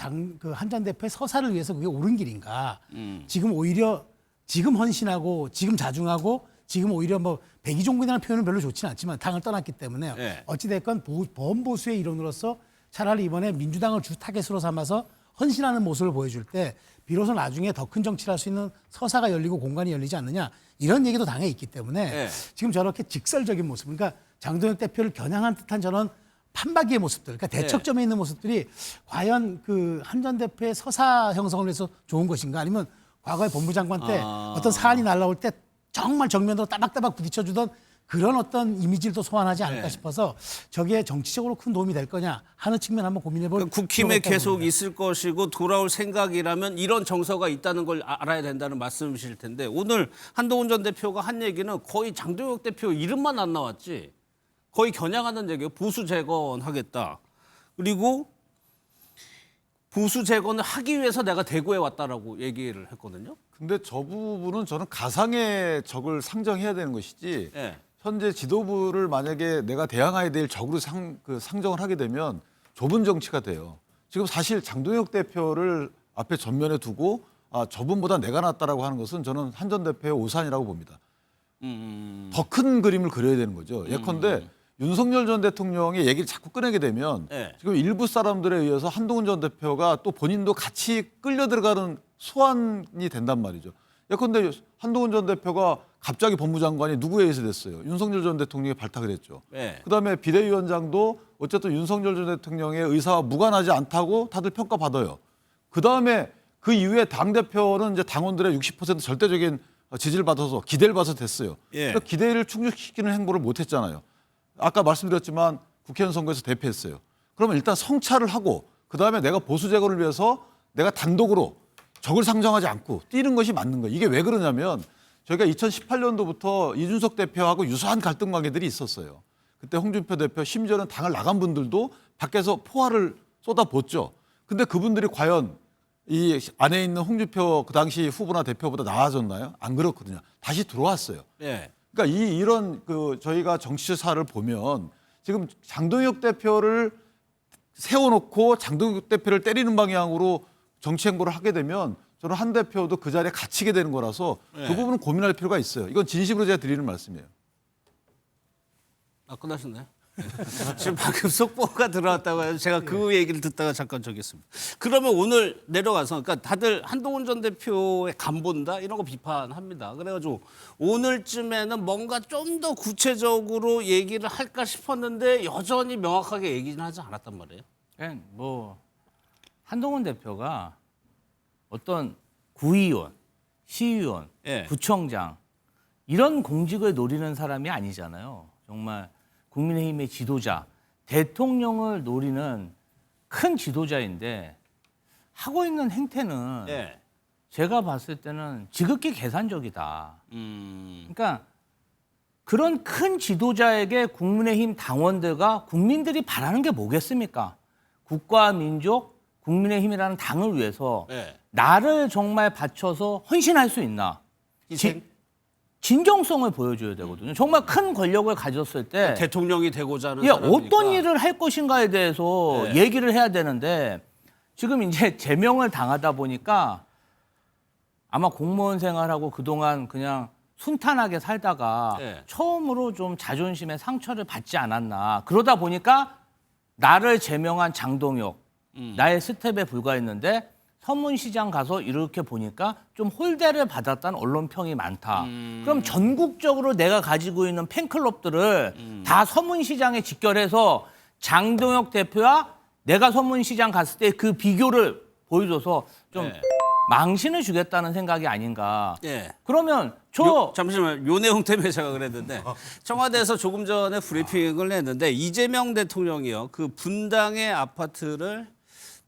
한 전 대표의 서사를 위해서 그게 옳은 길인가? 지금 오히려 지금 헌신하고 지금 자중하고 지금 오히려 뭐 백의종군이라는 표현은 별로 좋지는 않지만 당을 떠났기 때문에 예. 어찌됐건 범보수의 일원으로서 차라리 이번에 민주당을 주 타겟으로 삼아서 헌신하는 모습을 보여줄 때 비로소 나중에 더 큰 정치를 할 수 있는 서사가 열리고 공간이 열리지 않느냐 이런 얘기도 당에 있기 때문에 예. 지금 저렇게 직설적인 모습 그러니까 장동혁 대표를 겨냥한 듯한 저런 판박이의 모습들 그러니까 대척점에 있는 모습들이 과연 그 한 전 대표의 서사 형성을 위해서 좋은 것인가 아니면 과거에 법무장관 때 어떤 사안이 날라올 때 정말 정면으로 따박따박 부딪혀주던 그런 어떤 이미지를 또 소환하지 않을까 네. 싶어서 저게 정치적으로 큰 도움이 될 거냐 하는 측면 한번 고민해볼 그러니까 국힘에 계속 있을 것이고 돌아올 생각이라면 이런 정서가 있다는 걸 알아야 된다는 말씀이실 텐데 오늘 한동훈 전 대표가 한 얘기는 거의 장동혁 대표 이름만 안 나왔지 거의 겨냥하는 얘기예요. 보수 재건하겠다. 그리고 보수 재건을 하기 위해서 내가 대구에 왔다라고 얘기를 했거든요. 근데 저 부분은 저는 가상의 적을 상정해야 되는 것이지 예. 현재 지도부를 만약에 내가 대항해야 될 적으로 상정을 하게 되면 좁은 정치가 돼요. 지금 사실 장동혁 대표를 앞에 전면에 두고 저분보다 내가 낫다라고 하는 것은 저는 한 전 대표의 오산이라고 봅니다. 더 큰 그림을 그려야 되는 거죠. 예컨대 윤석열 전 대통령의 얘기를 자꾸 꺼내게 되면 네. 지금 일부 사람들에 의해서 한동훈 전 대표가 또 본인도 같이 끌려 들어가는 소환이 된단 말이죠. 예컨대 한동훈 전 대표가 갑자기 법무장관이 누구에 의해서 됐어요? 윤석열 전 대통령이 발탁을 했죠. 네. 그다음에 비대위원장도 어쨌든 윤석열 전 대통령의 의사와 무관하지 않다고 다들 평가받아요. 그다음에 그 이후에 당대표는 이제 당원들의 60% 절대적인 지지를 받아서 기대를 받아서 됐어요. 예. 그러니까 기대를 충족시키는 행보를 못했잖아요. 아까 말씀드렸지만 국회의원 선거에서 대패했어요. 그러면 일단 성찰을 하고 그다음에 내가 보수 재건을 위해서 내가 단독으로 적을 상정하지 않고 뛰는 것이 맞는 거예요. 이게 왜 그러냐면 저희가 2018년도부터 이준석 대표하고 유사한 갈등 관계들이 있었어요. 그때 홍준표 대표 심지어는 당을 나간 분들도 밖에서 포화를 쏟아붓죠. 근데 그분들이 과연 이 안에 있는 홍준표 그 당시 후보나 대표보다 나아졌나요? 안 그렇거든요. 다시 들어왔어요. 예. 그러니까 이런 그 저희가 정치사를 보면 지금 장동혁 대표를 세워놓고 장동혁 대표를 때리는 방향으로 정치 행보를 하게 되면 저는 한 대표도 그 자리에 갇히게 되는 거라서 네. 그 부분은 고민할 필요가 있어요. 이건 진심으로 제가 드리는 말씀이에요. 아, 끝나셨나요? 지금 방금 속보가 들어왔다고 해서 제가 그 얘기를 듣다가 잠깐 저기했습니다. 그러면 오늘 내려가서 그러니까 다들 한동훈 전 대표의 간본다 이런 거 비판합니다. 그래가지고 오늘쯤에는 뭔가 좀 더 구체적으로 얘기를 할까 싶었는데 여전히 명확하게 얘기는 하지 않았단 말이에요. 그냥 뭐 한동훈 대표가 어떤 구의원, 시의원, 예. 구청장 이런 공직을 노리는 사람이 아니잖아요. 정말 국민의힘의 지도자, 대통령을 노리는 큰 지도자인데 하고 있는 행태는 예. 제가 봤을 때는 지극히 계산적이다. 음. 그러니까 그런 큰 지도자에게 국민의힘 당원들과 국민들이 바라는 게 뭐겠습니까? 국가 민족, 국민의힘이라는 당을 위해서 예. 나를 정말 바쳐서 헌신할 수 있나? 희생? 진정성을 보여줘야 되거든요. 정말 큰 권력을 가졌을 때 대통령이 되고자 하는 예, 사람이니까. 어떤 일을 할 것인가에 대해서 네. 얘기를 해야 되는데 지금 이제 제명을 당하다 보니까 아마 공무원 생활하고 그동안 그냥 순탄하게 살다가 네. 처음으로 좀 자존심에 상처를 받지 않았나. 그러다 보니까 나를 제명한 장동혁, 나의 스텝에 불과했는데 서문시장 가서 이렇게 보니까 좀 홀대를 받았다는 언론 평이 많다. 그럼 전국적으로 내가 가지고 있는 팬클럽들을 다 서문시장에 직결해서 장동혁 대표와 내가 서문시장 갔을 때 그 비교를 보여줘서 좀 네. 망신을 주겠다는 생각이 아닌가. 예. 그러면 잠시만 요 내용 때문에 제가 그랬는데 청와대에서 조금 전에 브리핑을 했는데 이재명 대통령이요 그 분당의 아파트를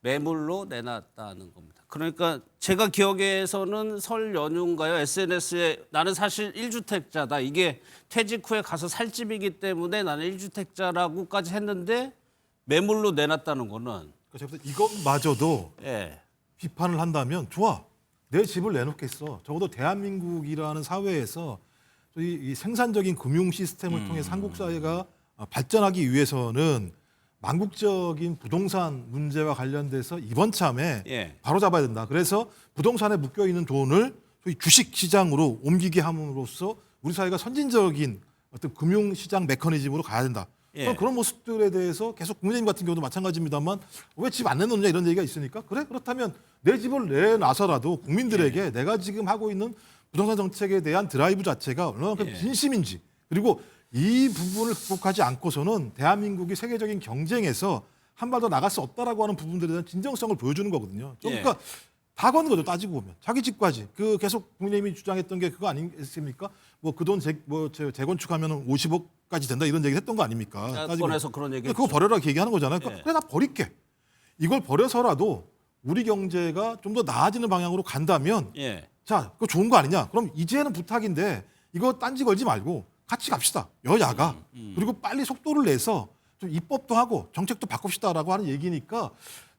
매물로 내놨다는 겁니다. 그러니까 제가 기억에서는 설 연휴인가요? SNS에 나는 사실 1주택자다. 이게 퇴직 후에 가서 살 집이기 때문에 나는 1주택자라고까지 했는데 매물로 내놨다는 거는 그래서 이것마저도 예. 비판을 한다면 좋아. 내 집을 내놓겠어. 적어도 대한민국이라는 사회에서 이 생산적인 금융 시스템을 통해 한국 사회가 발전하기 위해서는 망국적인 부동산 문제와 관련돼서 이번 참에 예. 바로 잡아야 된다. 그래서 부동산에 묶여 있는 돈을 소위 주식 시장으로 옮기게 함으로써 우리 사회가 선진적인 어떤 금융 시장 메커니즘으로 가야 된다. 예. 그런 모습들에 대해서 계속 국민의힘 같은 경우도 마찬가지입니다만 왜 집 안 내놓느냐 이런 얘기가 있으니까 그래 그렇다면 내 집을 내놔서라도 국민들에게 내가 지금 하고 있는 부동산 정책에 대한 드라이브 자체가 얼마나 진심인지 그리고 이 부분을 극복하지 않고서는 대한민국이 세계적인 경쟁에서 한 발 더 나갈 수 없다라고 하는 부분들에 대한 진정성을 보여주는 거거든요. 그러니까 다 거는 거죠. 따지고 보면 자기 집까지 그 계속 국민의힘이 주장했던 게 그거 아니겠습니까? 뭐 그 돈 재건축하면 50억까지 된다 이런 얘기를 했던 거 아닙니까? 야권에서 그런 얘기 그거 버려라 얘기하는 거잖아요. 예. 그래 나 버릴게. 이걸 버려서라도 우리 경제가 좀 더 나아지는 방향으로 간다면 예. 자, 그거 좋은 거 아니냐? 그럼 이제는 부탁인데 이거 딴지 걸지 말고 같이 갑시다. 여야가. 그리고 빨리 속도를 내서 좀 입법도 하고 정책도 바꿉시다라고 하는 얘기니까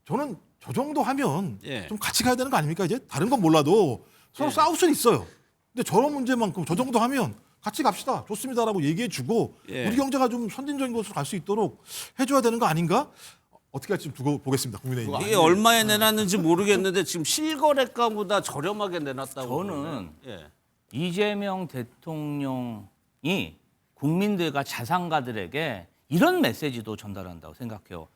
저는 저 정도 하면 예. 좀 같이 가야 되는 거 아닙니까? 이제 다른 건 몰라도 서로 싸울 수는 있어요. 근데 저런 문제만큼 저 정도 하면 같이 갑시다. 좋습니다라고 얘기해 주고 예. 우리 경제가 좀 선진적인 곳으로 갈 수 있도록 해줘야 되는 거 아닌가? 어떻게 할지 좀 두고 보겠습니다. 국민의힘. 이게 얼마에 내놨는지 모르겠는데 지금 실거래가보다 저렴하게 내놨다고. 저는 그러네. 예. 이재명 대통령이 국민들과 자산가들에게 이런 메시지도 전달한다고 생각해요.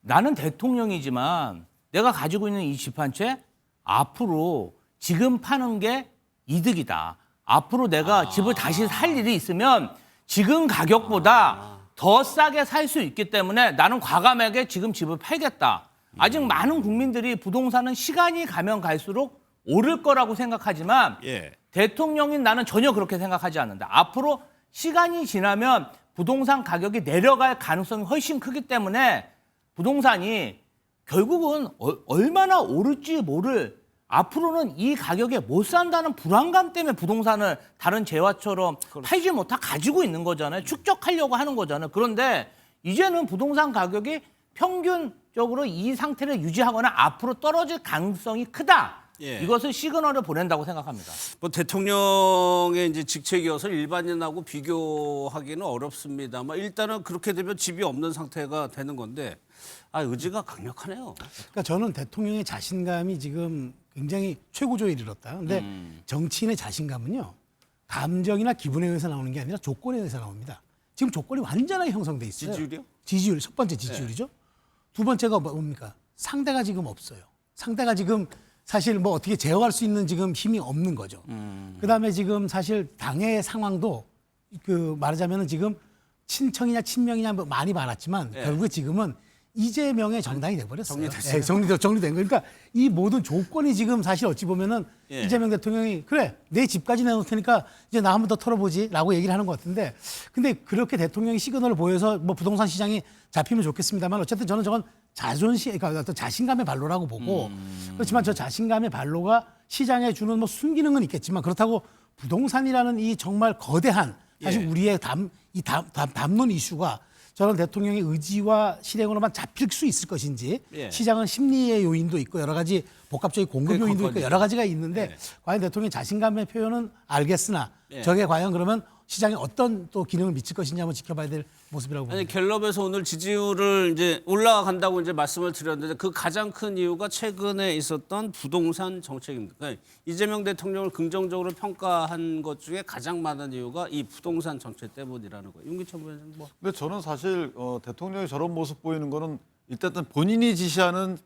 나는 대통령이지만 내가 가지고 있는 이 집 한 채 앞으로 지금 파는 게 이득이다. 앞으로 내가 집을 다시 살 일이 있으면 지금 가격보다 더 싸게 살 수 있기 때문에 나는 과감하게 지금 집을 팔겠다. 아직 많은 국민들이 부동산은 시간이 가면 갈수록 오를 거라고 생각하지만 예. 대통령인 나는 전혀 그렇게 생각하지 않는다. 앞으로 시간이 지나면 부동산 가격이 내려갈 가능성이 훨씬 크기 때문에 부동산이 결국은 얼마나 오를지 모를 앞으로는 이 가격에 못 산다는 불안감 때문에 부동산을 다른 재화처럼 팔지 못하 가지고 있는 거잖아요. 축적하려고 하는 거잖아요. 그런데 이제는 부동산 가격이 평균적으로 이 상태를 유지하거나 앞으로 떨어질 가능성이 크다. 예. 이것을 시그널을 보낸다고 생각합니다. 뭐 대통령의 이제 직책이어서 일반인하고 비교하기는 어렵습니다만 일단은 그렇게 되면 집이 없는 상태가 되는 건데 의지가 강력하네요. 그러니까 저는 대통령의 자신감이 지금 굉장히 최고조에 이르렀다. 근데 정치인의 자신감은요, 감정이나 기분에 의해서 나오는 게 아니라 조건에 의해서 나옵니다. 지금 조건이 완전하게 형성돼 있어요. 지지율이요? 지지율, 첫 번째 지지율이죠. 두 번째가 뭡니까? 상대가 지금 없어요. 상대가 지금 사실 뭐 어떻게 제어할 수 있는 지금 힘이 없는 거죠. 그다음에 지금 사실 당의 상황도 그 말하자면은 지금 친청이냐 친명이냐 뭐 많이 많았지만 결국에 지금은 이재명의 정당이 돼버렸어요. 정리됐어요. 정리된 거. 그러니까 이 모든 조건이 지금 사실 어찌 보면은 이재명 대통령이 그래 내 집까지 내놓을 테니까 이제 나 한 번 더 털어보지라고 얘기를 하는 것 같은데, 근데 그렇게 대통령이 시그널을 보여서 뭐 부동산 시장이 잡히면 좋겠습니다만 어쨌든 저는 저건 그러니까 어떤 자신감의 발로라고 보고, 그렇지만 저 자신감의 발로가 시장에 주는 뭐 순기능은 있겠지만 그렇다고 부동산이라는 이 정말 거대한 사실 우리의 담론 이슈가 저는 대통령의 의지와 실행으로만 잡힐 수 있을 것인지, 시장은 심리의 요인도 있고 여러 가지 복합적인 공급 요인도 있고 여러 가지가 있는데 과연 대통령의 자신감의 표현은 알겠으나 저게 과연 그러면 시장에 어떤 또 기능을 미칠 것인지 한번 지켜봐야 될 모습이라고 봅니다. 아니 갤럽에서 오늘 지지율을 이제 올라간다고 이제 말씀을 드렸는데 그 가장 큰 이유가 최근에 있었던 부동산 정책입니다. 그러니까 이재명 대통령을 긍정적으로 평가한 것 중에 가장 많은 이유가 이 부동산 정책 때문이라는 거예요. 윤기천 부회장님 뭐. 근데 저는 사실 대통령이 저런 모습 보이는 거는 일단은 본인이 지시하는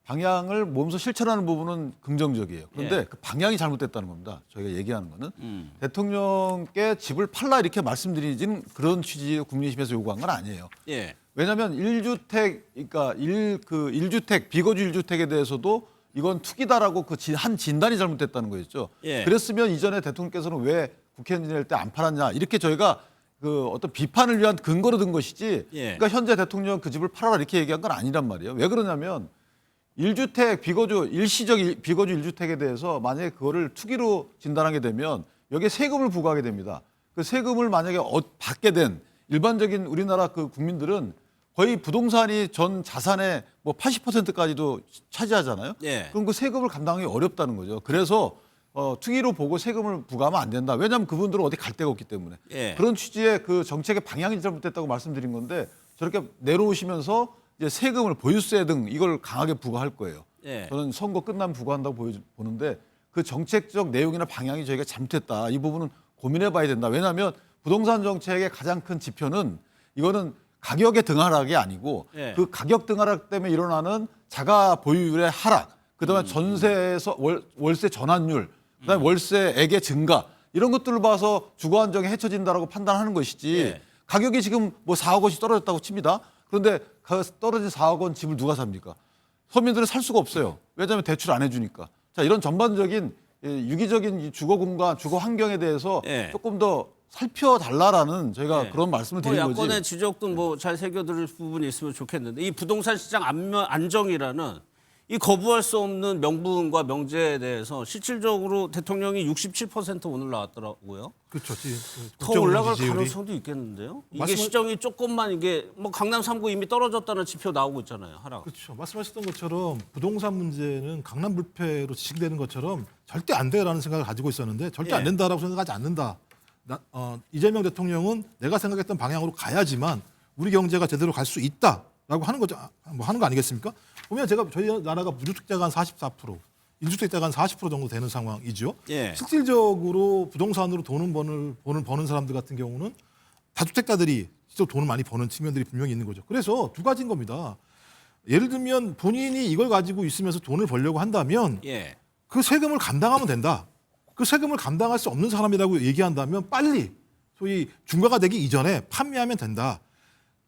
방향을 몸소 실천하는 부분은 긍정적이에요. 그런데 그 방향이 잘못됐다는 겁니다. 저희가 얘기하는 거는 대통령께 집을 팔라 이렇게 말씀드리진 그런 취지의 국민의힘에서 요구한 건 아니에요. 왜냐하면 1주택, 그러니까 1주택, 비거주 1주택에 대해서도 이건 투기다라고 한 진단이 잘못됐다는 거였죠. 그랬으면 이전에 대통령께서는 왜 국회의원 지낼 때 안 팔았냐 이렇게 저희가 그 어떤 비판을 위한 근거로 든 것이지. 그러니까 현재 대통령 그 집을 팔아라 이렇게 얘기한 건 아니란 말이에요. 왜 그러냐면 1주택 일시적 비거주 1주택에 대해서 만약에 그거를 투기로 진단하게 되면 여기에 세금을 부과하게 됩니다. 그 세금을 만약에 받게 된 일반적인 우리나라 그 국민들은 거의 부동산이 전 자산의 뭐 80%까지도 차지하잖아요. 그럼 그 세금을 감당하기 어렵다는 거죠. 그래서 투기로 보고 세금을 부과하면 안 된다. 왜냐하면 그분들은 어디 갈 데가 없기 때문에. 그런 취지의 그 정책의 방향이 잘못됐다고 말씀드린 건데 저렇게 내려오시면서 이제 세금을 보유세 등 이걸 강하게 부과할 거예요. 저는 선거 끝나면 부과한다고 보는데 그 정책적 내용이나 방향이 저희가 잘못했다. 이 부분은 고민해 봐야 된다. 왜냐하면 부동산 정책의 가장 큰 지표는 이거는 가격의 등하락이 아니고 그 가격 등하락 때문에 일어나는 자가 보유율의 하락, 그다음에 전세에서 월세 전환율, 그다음에 월세액의 증가 이런 것들을 봐서 주거 안정이 해쳐진다라고 판단하는 것이지 가격이 지금 뭐 4억 원씩 떨어졌다고 칩니다. 그런데 그 떨어진 4억 원 집을 누가 삽니까? 서민들은 살 수가 없어요. 왜냐하면 대출 안 해주니까. 자, 이런 전반적인 유기적인 주거 공간, 주거 환경에 대해서 조금 더 살펴달라라는 저희가 그런 말씀을 드린 거지. 야권의 지적도 뭐 잘 새겨들을 부분이 있으면 좋겠는데 이 부동산 시장 안정이라는 이 거부할 수 없는 명분과 명제에 대해서 실질적으로 대통령이 67% 오늘 나왔더라고요. 그렇죠. 더 올라갈 가능성도 있겠는데요. 이게 시정이 조금만 이게 뭐 강남 3구 이미 떨어졌다는 지표 나오고 있잖아요. 하락. 그렇죠. 말씀하셨던 것처럼 부동산 문제는 강남 불패로 지칭되는 것처럼 절대 안 돼라는 생각을 가지고 있었는데 절대 안 된다라고 생각하지 않는다. 이재명 대통령은 내가 생각했던 방향으로 가야지만 우리 경제가 제대로 갈 수 있다라고 하는 거죠. 뭐 하는 거 아니겠습니까? 보면 저희 나라가 무주택자가 한 44%, 인주택자가 한 40% 정도 되는 상황이죠. 실질적으로 부동산으로 돈을 버는 사람들 같은 경우는 다주택자들이 실제로 돈을 많이 버는 측면들이 분명히 있는 거죠. 그래서 두 가지인 겁니다. 예를 들면 본인이 이걸 가지고 있으면서 돈을 벌려고 한다면 그 세금을 감당하면 된다. 그 세금을 감당할 수 없는 사람이라고 얘기한다면 빨리 소위 중과가 되기 이전에 판매하면 된다.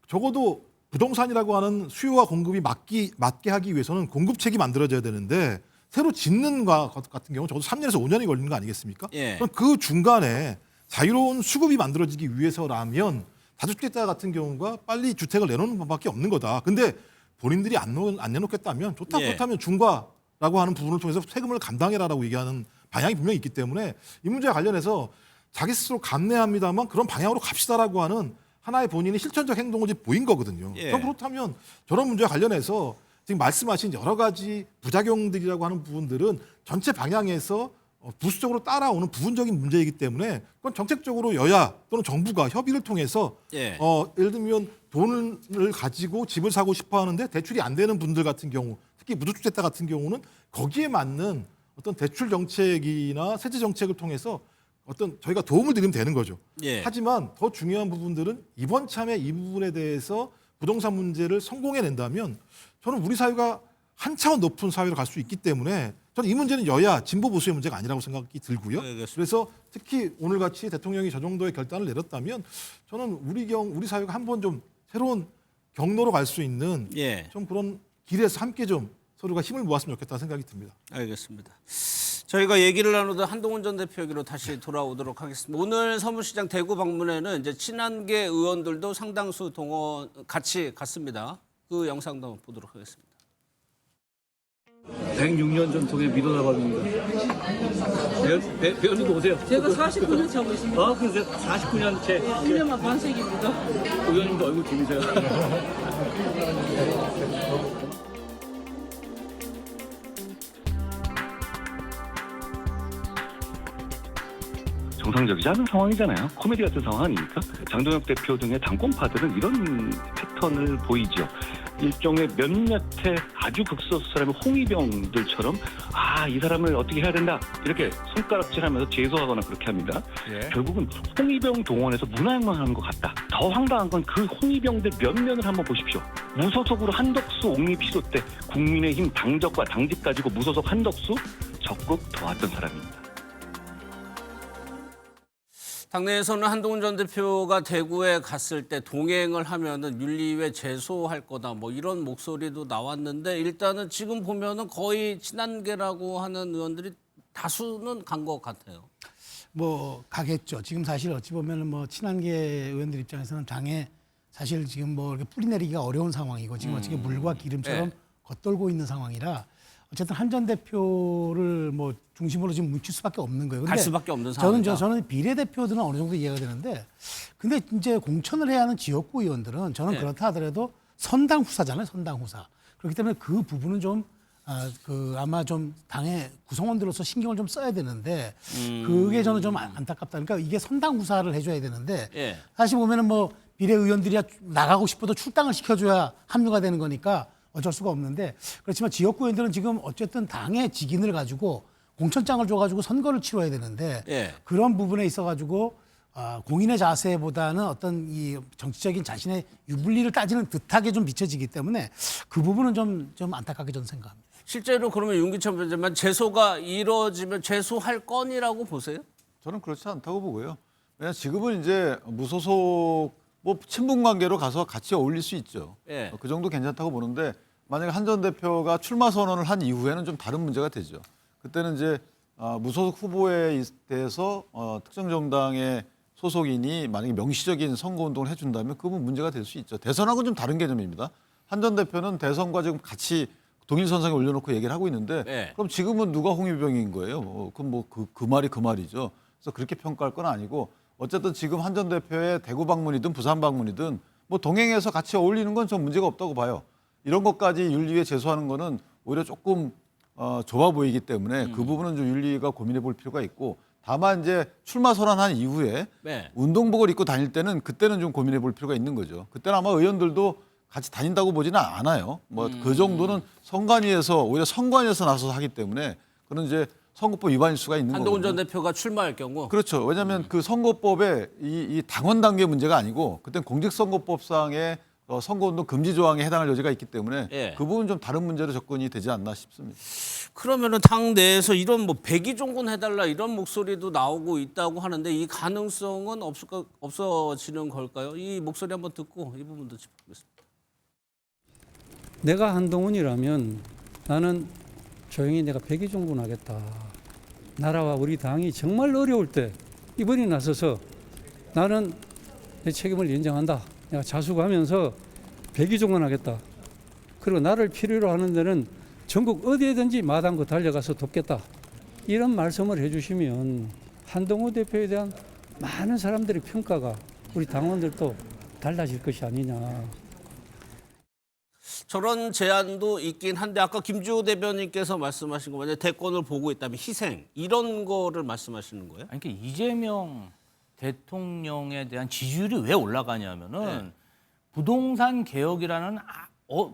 적어도 부동산이라고 하는 수요와 공급이 맞게 하기 위해서는 공급책이 만들어져야 되는데 새로 짓는 것 같은 경우는 적어도 3년에서 5년이 걸리는 거 아니겠습니까? 그럼 그 중간에 자유로운 수급이 만들어지기 위해서라면 다주택자 같은 경우가 빨리 주택을 내놓는 법밖에 없는 거다. 근데 본인들이 안 내놓겠다면 좋다. 그렇다면 중과 하는 부분을 통해서 세금을 감당해라라고 얘기하는 방향이 분명히 있기 때문에 이 문제와 관련해서 자기 스스로 감내합니다만 그런 방향으로 갑시다라고 하는 하나의 본인의 실천적 행동을 이제 보인 거거든요. 예. 그럼 그렇다면 저런 문제와 관련해서 지금 말씀하신 여러 가지 부작용들이라고 하는 부분들은 전체 방향에서 부수적으로 따라오는 부분적인 문제이기 때문에 그건 정책적으로 여야 또는 정부가 협의를 통해서 예. 예를 들면 돈을 가지고 집을 사고 싶어 하는데 대출이 안 되는 분들 같은 경우 특히 무주택자 같은 경우는 거기에 맞는 어떤 대출 정책이나 세제 정책을 통해서 어떤 저희가 도움을 드리면 되는 거죠. 예. 하지만 더 중요한 부분들은 이번 참에 이 부분에 대해서 부동산 문제를 성공해낸다면 저는 우리 사회가 한 차원 높은 사회로 갈 수 있기 때문에 저는 이 문제는 여야 진보 보수의 문제가 아니라고 생각이 들고요. 네, 알겠습니다. 그래서 특히 오늘같이 대통령이 저 정도의 결단을 내렸다면 저는 우리 사회가 한번 좀 새로운 경로로 갈 수 있는 예. 좀 그런 길에서 함께 좀 서로가 힘을 모았으면 좋겠다는 생각이 듭니다. 알겠습니다. 저희가 얘기를 나누던 한동훈 전 대표 얘기로 다시 돌아오도록 하겠습니다. 오늘 서문시장 대구 방문에는 이제 친한계 의원들도 상당수 동원 같이 갔습니다. 그 영상도 한번 보도록 하겠습니다. 106년 전통의 미도다방입니다. 배우님도 오세요. 제가 49년 차고 있습니다. 아, 그래서 49년째 1년만 반세기입니다. 의원님도 얼굴 기미세요. 정상적이지 않은 상황이잖아요. 코미디 같은 상황 아닙니까? 장동혁 대표 등의 당권파들은 이런 패턴을 보이죠. 일종의 몇몇의 아주 극소수라면 홍위병들처럼 이 사람을 어떻게 해야 된다 이렇게 손가락질하면서 제소하거나 그렇게 합니다. 결국은 홍위병 동원해서 문화양만 하는 것 같다. 더 황당한 건 그 홍위병들 면면을 한번 보십시오. 무소속으로 한덕수 옹립 시도 때 국민의힘 당적과 당직 가지고 무소속 한덕수 적극 도왔던 사람입니다. 당내에서는 한동훈 전 대표가 대구에 갔을 때 동행을 하면은 윤리위에 제소할 거다 뭐 이런 목소리도 나왔는데 일단은 지금 보면은 거의 친한계라고 하는 의원들이 다수는 간 것 같아요. 뭐 가겠죠. 지금 사실 어찌 보면은 뭐 친한계 의원들 입장에서는 당에 사실 지금 뭐 이렇게 뿌리내리기가 어려운 상황이고 지금 어떻게 물과 기름처럼 네. 겉돌고 있는 상황이라 어쨌든 한 전 대표를 뭐 중심으로 지금 뭉칠 수밖에 없는 거예요. 근데 갈 수밖에 없는 상황이다. 저는 비례대표들은 어느 정도 이해가 되는데 근데 이제 공천을 해야 하는 지역구 의원들은 저는 네. 그렇다 하더라도 선당 후사잖아요. 선당 후사. 그렇기 때문에 그 부분은 좀 아마 좀 당의 구성원들로서 신경을 좀 써야 되는데 그게 저는 좀 안타깝다. 그러니까 이게 선당 후사를 해줘야 되는데 예. 사실 보면은 뭐 비례 의원들이 나가고 싶어도 출당을 시켜줘야 합류가 되는 거니까 어쩔 수가 없는데 그렇지만 지역구 의원들은 지금 어쨌든 당의 직인을 가지고 공천장을 줘가지고 선거를 치러야 되는데 예. 그런 부분에 있어가지고 공인의 자세보다는 어떤 이 정치적인 자신의 유불리를 따지는 듯하게 좀 비춰지기 때문에 그 부분은 좀 안타깝게 저는 생각합니다. 실제로 그러면 윤기천 변호사만 제소가 이루어지면 제소할 건이라고 보세요? 저는 그렇지 않다고 보고요. 왜냐 지금은 이제 무소속 뭐 친분 관계로 가서 같이 어울릴 수 있죠. 예. 그 정도 괜찮다고 보는데 만약에 한 전 대표가 출마 선언을 한 이후에는 좀 다른 문제가 되죠. 그때는 이제 무소속 후보에 대해서 특정 정당의 소속인이 만약에 명시적인 선거운동을 해준다면 그건 문제가 될 수 있죠. 대선하고는 좀 다른 개념입니다. 한 전 대표는 대선과 지금 같이 동일선상에 올려놓고 얘기를 하고 있는데 네. 그럼 지금은 누가 홍위병인 거예요? 그럼 뭐 그 말이 그 말이죠. 그래서 그렇게 평가할 건 아니고 어쨌든 지금 한 전 대표의 대구 방문이든 부산 방문이든 뭐 동행해서 같이 어울리는 건 전 문제가 없다고 봐요. 이런 것까지 윤리위에 제소하는 거는 오히려 조금 좁아 보이기 때문에 그 부분은 좀 윤리위가 고민해 볼 필요가 있고 다만 이제 출마 선언한 이후에 네. 운동복을 입고 다닐 때는 그때는 좀 고민해 볼 필요가 있는 거죠. 그때는 아마 의원들도 같이 다닌다고 보지는 않아요. 뭐 그 정도는 선관위에서 오히려 선관위에서 나서서 하기 때문에 그런 이제 선거법 위반일 수가 있는 거고. 한동훈 전 대표가 출마할 경우 그렇죠. 왜냐하면 그 선거법에 이 당원 단계 문제가 아니고 그때 공직선거법상의 선거운동 금지 조항에 해당할 여지가 있기 때문에 예. 그 부분 좀 다른 문제로 접근이 되지 않나 싶습니다. 그러면은 당 내에서 이런 뭐 백의종군 해달라 이런 목소리도 나오고 있다고 하는데 이 가능성은 없어지는 걸까요? 이 목소리 한번 듣고 이 부분도 짚어보겠습니다. 내가 한동훈이라면 나는 조용히 내가 백의종군 하겠다. 나라와 우리 당이 정말 어려울 때 이번에 나서서 나는 내 책임을 인정한다. 내가 자수하면서 백의종군 하겠다. 그리고 나를 필요로 하는 데는 전국 어디에든지 마당고 달려가서 돕겠다. 이런 말씀을 해주시면 한동훈 대표에 대한 많은 사람들의 평가가 우리 당원들도 달라질 것이 아니냐. 저런 제안도 있긴 한데 아까 김주호 대변인께서 말씀하신 거 만약에 대권을 보고 있다면 희생 이런 거를 말씀하시는 거예요? 아니, 그러니까 이재명 대통령에 대한 지지율이 왜 올라가냐면은 부동산 개혁이라는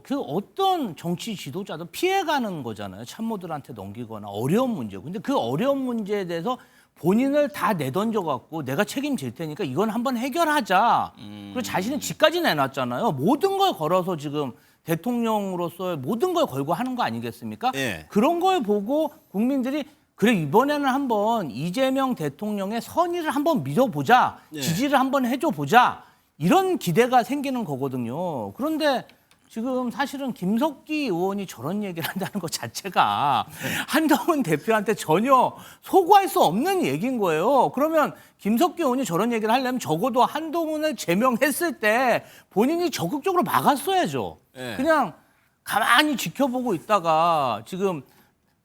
그 어떤 정치 지도자도 피해가는 거잖아요. 참모들한테 넘기거나 어려운 문제고. 근데 그 어려운 문제에 대해서 본인을 다 내던져 갖고 내가 책임질 테니까 이건 한번 해결하자. 그리고 자신은 집까지 내놨잖아요. 모든 걸 걸어서 지금 대통령으로서의 모든 걸 걸고 하는 거 아니겠습니까? 예. 그런 걸 보고 국민들이 그래 이번에는 한번 이재명 대통령의 선의를 한번 믿어보자. 예. 지지를 한번 해줘보자. 이런 기대가 생기는 거거든요. 그런데 지금 사실은 김석기 의원이 저런 얘기를 한다는 것 자체가 한동훈 대표한테 전혀 소구할 수 없는 얘기인 거예요. 그러면 김석기 의원이 저런 얘기를 하려면 적어도 한동훈을 제명했을 때 본인이 적극적으로 막았어야죠. 네. 그냥 가만히 지켜보고 있다가 지금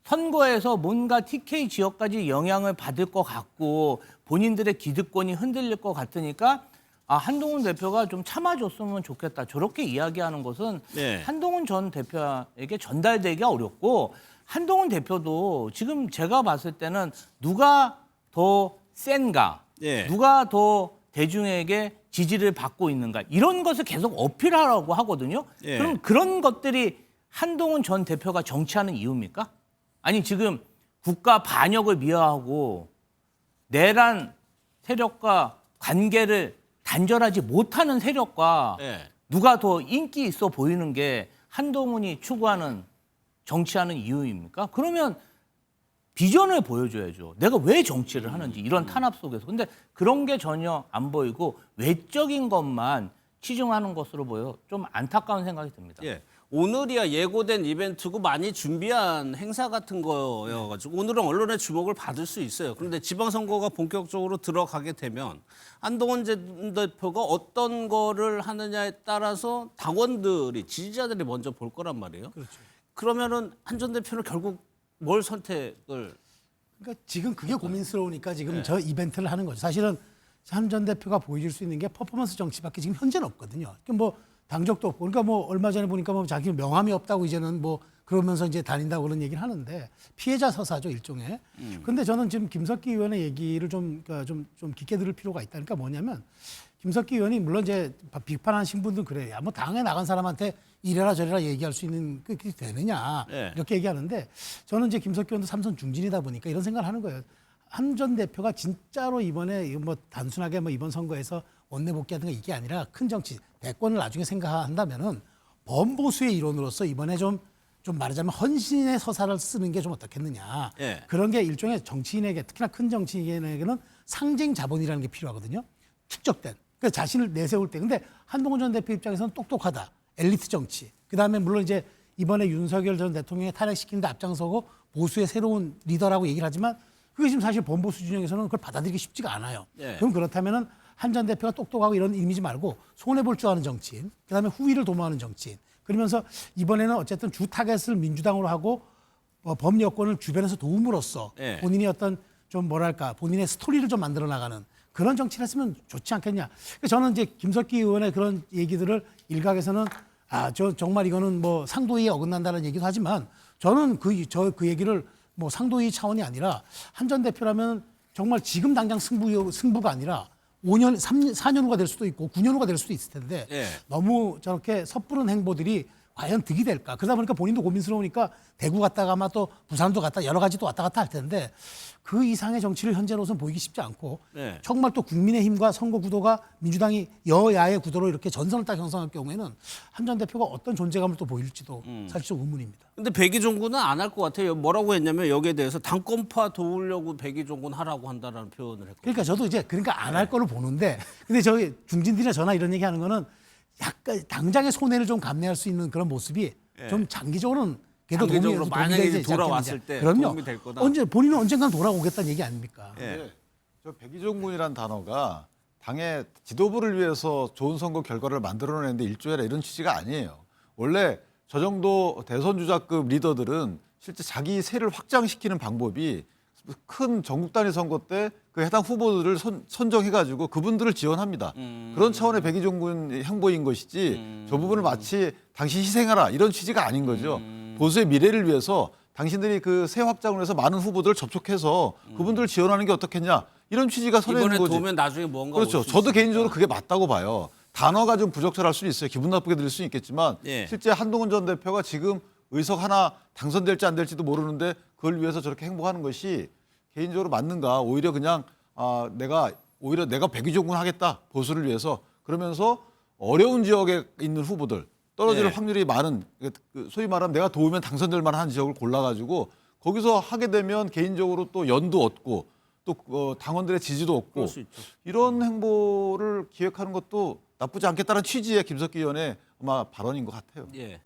선거에서 뭔가 TK 지역까지 영향을 받을 것 같고 본인들의 기득권이 흔들릴 것 같으니까 한동훈 대표가 좀 참아줬으면 좋겠다. 저렇게 이야기하는 것은 네. 한동훈 전 대표에게 전달되기가 어렵고 한동훈 대표도 지금 제가 봤을 때는 누가 더 센가, 네. 누가 더 대중에게 지지를 받고 있는가 이런 것을 계속 어필하라고 하거든요. 네. 그럼 그런 것들이 한동훈 전 대표가 정치하는 이유입니까? 아니 지금 국가 반역을 미화하고 내란 세력과 관계를 단절하지 못하는 세력과 네. 누가 더 인기 있어 보이는 게 한동훈이 추구하는 정치하는 이유입니까? 그러면 비전을 보여줘야죠. 내가 왜 정치를 하는지 이런 탄압 속에서. 근데 그런 게 전혀 안 보이고 외적인 것만 치중하는 것으로 보여 좀 안타까운 생각이 듭니다. 예. 오늘이야 예고된 이벤트고 많이 준비한 행사 같은 거여가지고 오늘은 언론의 주목을 받을 수 있어요. 그런데 지방선거가 본격적으로 들어가게 되면 한동훈 전 대표가 어떤 거를 하느냐에 따라서 당원들이 지지자들이 먼저 볼 거란 말이에요. 그렇죠. 그러면은 한 전 대표는 결국 뭘 선택을 그러니까 지금 그게 고민스러우니까 지금 저 이벤트를 하는 거죠. 사실은 한 전 대표가 보여줄 수 있는 게 퍼포먼스 정치밖에 지금 현재는 없거든요. 그러니까 뭐 당적도 없고, 그러니까 뭐 얼마 전에 보니까 뭐 자기 명함이 없다고 이제는 뭐 그러면서 이제 다닌다고 그런 얘기를 하는데 피해자 서사죠 일종의. 근데 저는 지금 김석기 의원의 얘기를 좀 깊게 들을 필요가 있다. 그러니까 뭐냐면 김석기 의원이 물론 이제 비판하신 분들은 그래요. 야, 뭐 당에 나간 사람한테 이래라 저래라 얘기할 수 있는 그게 되느냐 이렇게 얘기하는데 저는 이제 김석기 의원도 삼선 중진이다 보니까 이런 생각을 하는 거예요. 한 전 대표가 진짜로 이번에 뭐 단순하게 뭐 이번 선거에서 원내 복귀하든가 이게 아니라 큰 정치 대권을 나중에 생각한다면은 범보수의 일원으로서 이번에 좀 말하자면 헌신의 서사를 쓰는 게 좀 어떻겠느냐. 예. 그런 게 일종의 정치인에게 특히나 큰 정치인에게는 상징 자본이라는 게 필요하거든요. 축적된. 그러니까 자신을 내세울 때. 근데 한동훈 전 대표 입장에서는 똑똑하다. 엘리트 정치. 그다음에 물론 이제 이번에 윤석열 전 대통령이 탄핵시키는데 앞장서고 보수의 새로운 리더라고 얘기를 하지만 그게 지금 사실 범보수 진영에서는 그걸 받아들이기 쉽지가 않아요. 예. 그럼 그렇다면은 한 전 대표가 똑똑하고 이런 이미지 말고 손해볼 줄 아는 정치인, 그다음에 후위를 도모하는 정치인. 그러면서 이번에는 어쨌든 주 타겟을 민주당으로 하고 범 여권을 주변에서 도움으로써 예. 본인이 어떤 좀 뭐랄까 본인의 스토리를 좀 만들어 나가는 그런 정치를 했으면 좋지 않겠냐. 저는 이제 김석기 의원의 그런 얘기들을 일각에서는 저 정말 이거는 뭐 상도위에 어긋난다는 얘기도 하지만 저는 그 얘기를 뭐 상도위 차원이 아니라 한 전 대표라면 정말 지금 당장 승부가 아니라 5년, 4년 후가 될 수도 있고 9년 후가 될 수도 있을 텐데 예. 너무 저렇게 섣부른 행보들이 과연 득이 될까? 그러다 보니까 본인도 고민스러우니까 대구 갔다가 아마 또 부산도 갔다 여러 가지 또 왔다 갔다 할 텐데 그 이상의 정치를 현재로서는 보이기 쉽지 않고 네. 정말 또 국민의힘과 선거 구도가 민주당이 여야의 구도로 이렇게 전선을 딱 형성할 경우에는 한 전 대표가 어떤 존재감을 또 보일지도 사실 좀 의문입니다. 근데 백의종군은 안 할 것 같아요. 뭐라고 했냐면 여기에 대해서 당권파 도우려고 백의종군 하라고 한다라는 표현을 했고. 그러니까 저도 이제 그러니까 안 할 거로 보는데 근데 저희 중진들이나 저나 이런 얘기 하는 거는 약간 당장의 손해를 좀 감내할 수 있는 그런 모습이 좀 장기적으로는 그래도 장기적으로 도움이 만약에 되지 돌아왔을 않겠느냐. 때 그럼요. 도움이 될 거다. 본인은 언젠간 돌아오겠다는 얘기 아닙니까? 예. 저 백의종군이라는 단어가 당의 지도부를 위해서 좋은 선거 결과를 만들어내는데 일조해라 이런 취지가 아니에요. 원래 저 정도 대선 주자급 리더들은 실제 자기 세를 확장시키는 방법이 큰 전국 단위 선거 때 그 해당 후보들을 선정해가지고 그분들을 지원합니다. 그런 차원의 백의종 군 행보인 것이지 저 부분을 마치 당신 희생하라 이런 취지가 아닌 거죠. 보수의 미래를 위해서 당신들이 그 세 확장을 해서 많은 후보들을 접촉해서 그분들을 지원하는 게 어떻겠냐 이런 취지가 선에 있는 이번에 거지. 도면 나중에 뭔가 그렇죠. 올수 저도 있으니까. 개인적으로 그게 맞다고 봐요. 단어가 좀 부적절할 수는 있어요. 기분 나쁘게 들릴 수는 있겠지만 예. 실제 한동훈 전 대표가 지금 의석 하나 당선될지 안 될지도 모르는데 그걸 위해서 저렇게 행복하는 것이 개인적으로 맞는가? 오히려 그냥 내가 백의종군 하겠다 보수를 위해서 그러면서 어려운 지역에 있는 후보들 떨어질 예. 확률이 많은 소위 말하면 내가 도우면 당선될 만한 지역을 골라가지고 거기서 하게 되면 개인적으로 또 연도 얻고 또 당원들의 지지도 얻고 그럴 수 있죠. 이런 행보를 기획하는 것도 나쁘지 않겠다는 취지의 김석기 의원의 아마 발언인 것 같아요. 예.